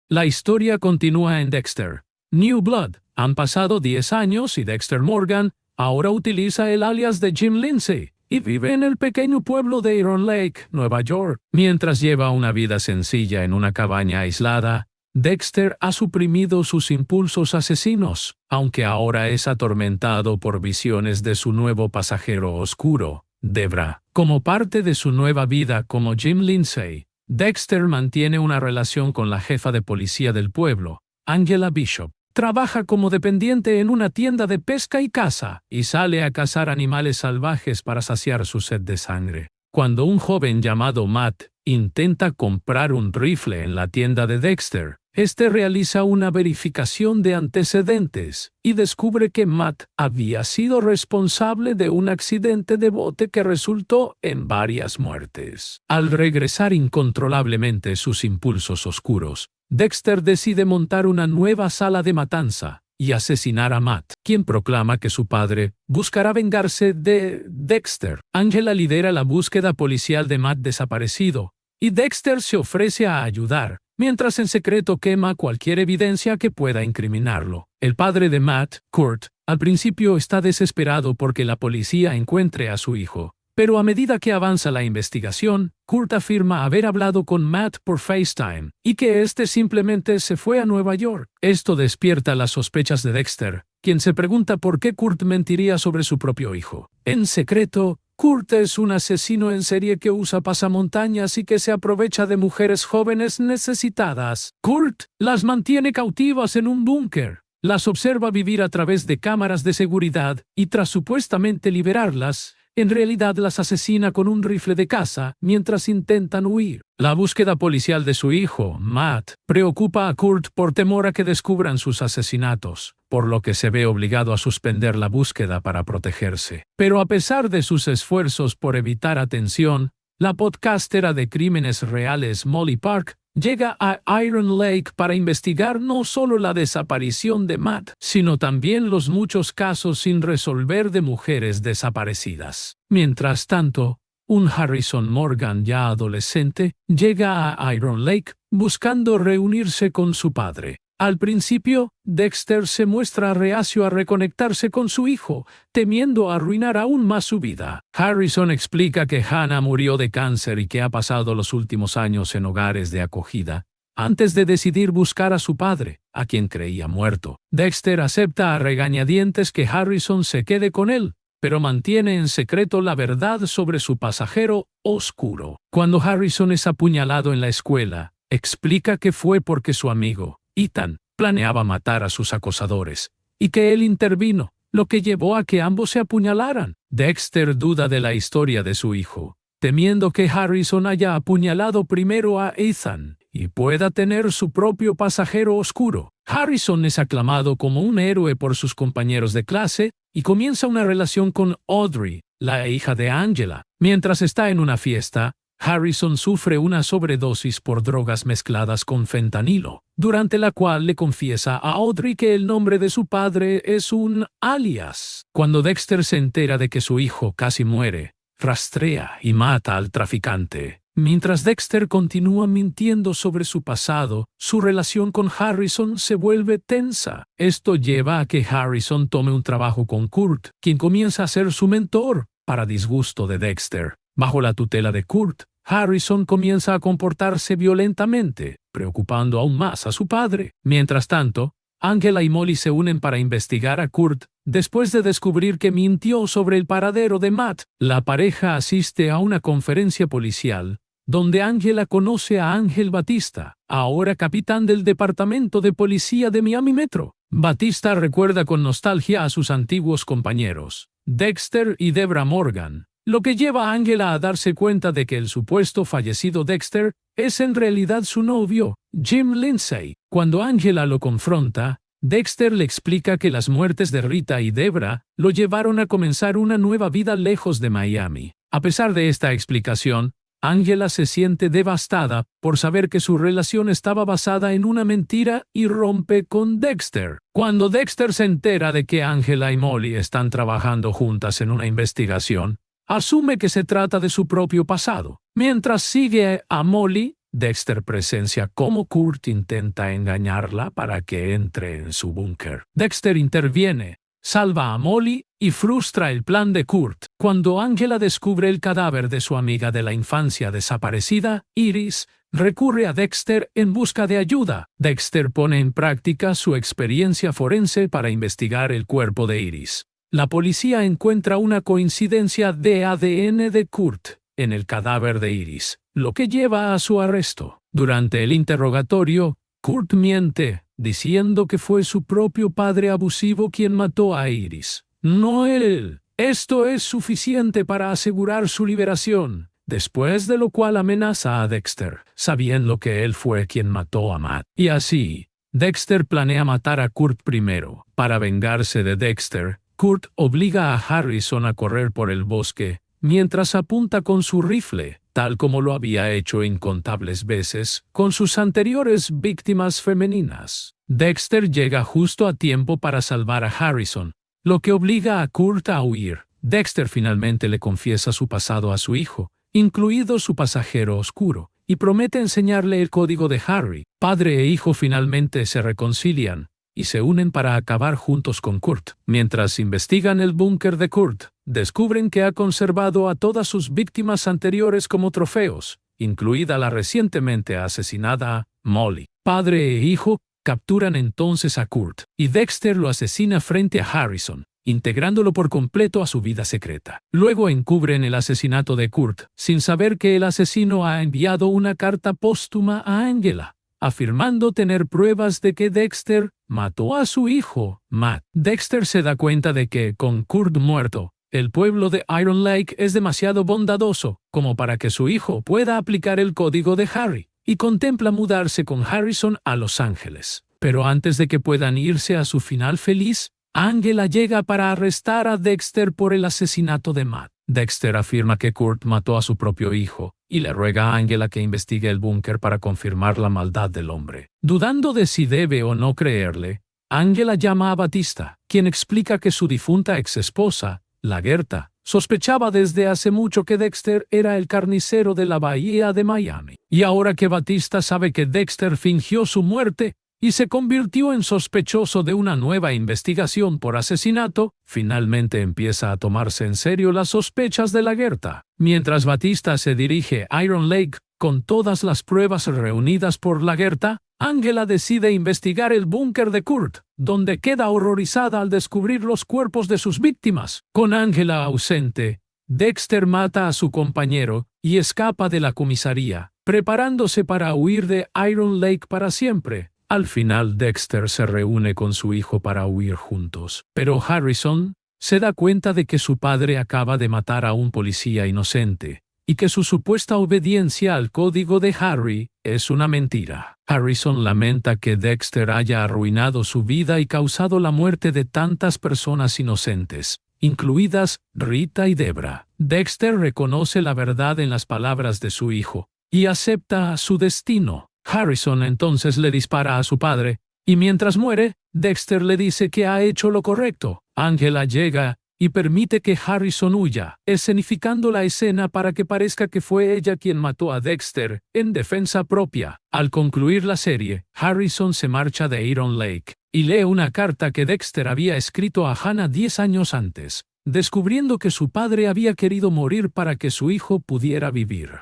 La historia continúa en Dexter New Blood. Han pasado 10 años y Dexter Morgan ahora utiliza el alias de Jim Lindsay y vive en el pequeño pueblo de Iron Lake, Nueva York. Mientras lleva una vida sencilla en una cabaña aislada, Dexter ha suprimido sus impulsos asesinos, aunque ahora es atormentado por visiones de su nuevo pasajero oscuro, Debra. Como parte de su nueva vida como Jim Lindsay, Dexter mantiene una relación con la jefa de policía del pueblo, Angela Bishop. Trabaja como dependiente en una tienda de pesca y caza, y sale a cazar animales salvajes para saciar su sed de sangre. Cuando un joven llamado Matt intenta comprar un rifle en la tienda de Dexter. Este realiza una verificación de antecedentes y descubre que Matt había sido responsable de un accidente de bote que resultó en varias muertes. Al regresar incontrolablemente sus impulsos oscuros, Dexter decide montar una nueva sala de matanza y asesinar a Matt, quien proclama que su padre buscará vengarse de Dexter. Angela lidera la búsqueda policial de Matt desaparecido, y Dexter se ofrece a ayudar, mientras en secreto quema cualquier evidencia que pueda incriminarlo. El padre de Matt, Kurt, al principio está desesperado porque la policía encuentre a su hijo, pero a medida que avanza la investigación, Kurt afirma haber hablado con Matt por FaceTime y que éste simplemente se fue a Nueva York. Esto despierta las sospechas de Dexter, quien se pregunta por qué Kurt mentiría sobre su propio hijo. En secreto, Kurt es un asesino en serie que usa pasamontañas y que se aprovecha de mujeres jóvenes necesitadas. Kurt las mantiene cautivas en un búnker, las observa vivir a través de cámaras de seguridad y tras supuestamente liberarlas, en realidad las asesina con un rifle de caza mientras intentan huir. La búsqueda policial de su hijo, Matt, preocupa a Kurt por temor a que descubran sus asesinatos, por lo que se ve obligado a suspender la búsqueda para protegerse. Pero a pesar de sus esfuerzos por evitar atención, la podcastera de crímenes reales Molly Park llega a Iron Lake para investigar no solo la desaparición de Matt, sino también los muchos casos sin resolver de mujeres desaparecidas. Mientras tanto, un Harrison Morgan ya adolescente llega a Iron Lake buscando reunirse con su padre. Al principio, Dexter se muestra reacio a reconectarse con su hijo, temiendo arruinar aún más su vida. Harrison explica que Hannah murió de cáncer y que ha pasado los últimos años en hogares de acogida, antes de decidir buscar a su padre, a quien creía muerto. Dexter acepta a regañadientes que Harrison se quede con él, pero mantiene en secreto la verdad sobre su pasajero oscuro. Cuando Harrison es apuñalado en la escuela, explica que fue porque su amigo, Ethan, planeaba matar a sus acosadores, y que él intervino, lo que llevó a que ambos se apuñalaran. Dexter duda de la historia de su hijo, temiendo que Harrison haya apuñalado primero a Ethan y pueda tener su propio pasajero oscuro. Harrison es aclamado como un héroe por sus compañeros de clase y comienza una relación con Audrey, la hija de Angela. Mientras está en una fiesta, Harrison sufre una sobredosis por drogas mezcladas con fentanilo, durante la cual le confiesa a Audrey que el nombre de su padre es un alias. Cuando Dexter se entera de que su hijo casi muere, rastrea y mata al traficante. Mientras Dexter continúa mintiendo sobre su pasado, su relación con Harrison se vuelve tensa. Esto lleva a que Harrison tome un trabajo con Kurt, quien comienza a ser su mentor, para disgusto de Dexter. Bajo la tutela de Kurt, Harrison comienza a comportarse violentamente, preocupando aún más a su padre. Mientras tanto, Angela y Molly se unen para investigar a Kurt. Después de descubrir que mintió sobre el paradero de Matt, la pareja asiste a una conferencia policial, donde Angela conoce a Ángel Batista, ahora capitán del Departamento de Policía de Miami Metro. Batista recuerda con nostalgia a sus antiguos compañeros, Dexter y Debra Morgan, lo que lleva a Angela a darse cuenta de que el supuesto fallecido Dexter es en realidad su novio, Jim Lindsay. Cuando Angela lo confronta, Dexter le explica que las muertes de Rita y Debra lo llevaron a comenzar una nueva vida lejos de Miami. A pesar de esta explicación, Angela se siente devastada por saber que su relación estaba basada en una mentira y rompe con Dexter. Cuando Dexter se entera de que Angela y Molly están trabajando juntas en una investigación, asume que se trata de su propio pasado. Mientras sigue a Molly, Dexter presencia cómo Kurt intenta engañarla para que entre en su búnker. Dexter interviene, salva a Molly y frustra el plan de Kurt. Cuando Angela descubre el cadáver de su amiga de la infancia desaparecida, Iris, recurre a Dexter en busca de ayuda. Dexter pone en práctica su experiencia forense para investigar el cuerpo de Iris. La policía encuentra una coincidencia de ADN de Kurt en el cadáver de Iris, lo que lleva a su arresto. Durante el interrogatorio, Kurt miente, diciendo que fue su propio padre abusivo quien mató a Iris, no él. Esto es suficiente para asegurar su liberación, después de lo cual amenaza a Dexter, sabiendo que él fue quien mató a Matt. Y así, Dexter planea matar a Kurt primero. Para vengarse de Dexter, Kurt obliga a Harrison a correr por el bosque, mientras apunta con su rifle, tal como lo había hecho incontables veces con sus anteriores víctimas femeninas. Dexter llega justo a tiempo para salvar a Harrison, lo que obliga a Kurt a huir. Dexter finalmente le confiesa su pasado a su hijo, incluido su pasajero oscuro, y promete enseñarle el código de Harry. Padre e hijo finalmente se reconcilian y se unen para acabar juntos con Kurt. Mientras investigan el búnker de Kurt, descubren que ha conservado a todas sus víctimas anteriores como trofeos, incluida la recientemente asesinada Molly. Padre e hijo capturan entonces a Kurt, y Dexter lo asesina frente a Harrison, integrándolo por completo a su vida secreta. Luego encubren el asesinato de Kurt, sin saber que el asesino ha enviado una carta póstuma a Angela, afirmando tener pruebas de que Dexter mató a su hijo, Matt. Dexter se da cuenta de que, con Kurt muerto, el pueblo de Iron Lake es demasiado bondadoso como para que su hijo pueda aplicar el código de Harry, y contempla mudarse con Harrison a Los Ángeles. Pero antes de que puedan irse a su final feliz, Angela llega para arrestar a Dexter por el asesinato de Matt. Dexter afirma que Kurt mató a su propio hijo y le ruega a Angela que investigue el búnker para confirmar la maldad del hombre. Dudando de si debe o no creerle, Angela llama a Batista, quien explica que su difunta exesposa, Lagertha, sospechaba desde hace mucho que Dexter era el carnicero de la bahía de Miami. Y ahora que Batista sabe que Dexter fingió su muerte y se convirtió en sospechoso de una nueva investigación por asesinato, finalmente empieza a tomarse en serio las sospechas de Lagertha. Mientras Batista se dirige a Iron Lake con todas las pruebas reunidas por Lagertha, Angela decide investigar el búnker de Kurt, donde queda horrorizada al descubrir los cuerpos de sus víctimas. Con Angela ausente, Dexter mata a su compañero y escapa de la comisaría, preparándose para huir de Iron Lake para siempre. Al final, Dexter se reúne con su hijo para huir juntos. Pero Harrison se da cuenta de que su padre acaba de matar a un policía inocente y que su supuesta obediencia al código de Harry es una mentira. Harrison lamenta que Dexter haya arruinado su vida y causado la muerte de tantas personas inocentes, incluidas Rita y Debra. Dexter reconoce la verdad en las palabras de su hijo y acepta su destino. Harrison entonces le dispara a su padre, y mientras muere, Dexter le dice que ha hecho lo correcto. Angela llega y permite que Harrison huya, escenificando la escena para que parezca que fue ella quien mató a Dexter en defensa propia. Al concluir la serie, Harrison se marcha de Iron Lake y lee una carta que Dexter había escrito a Hannah 10 años antes, descubriendo que su padre había querido morir para que su hijo pudiera vivir.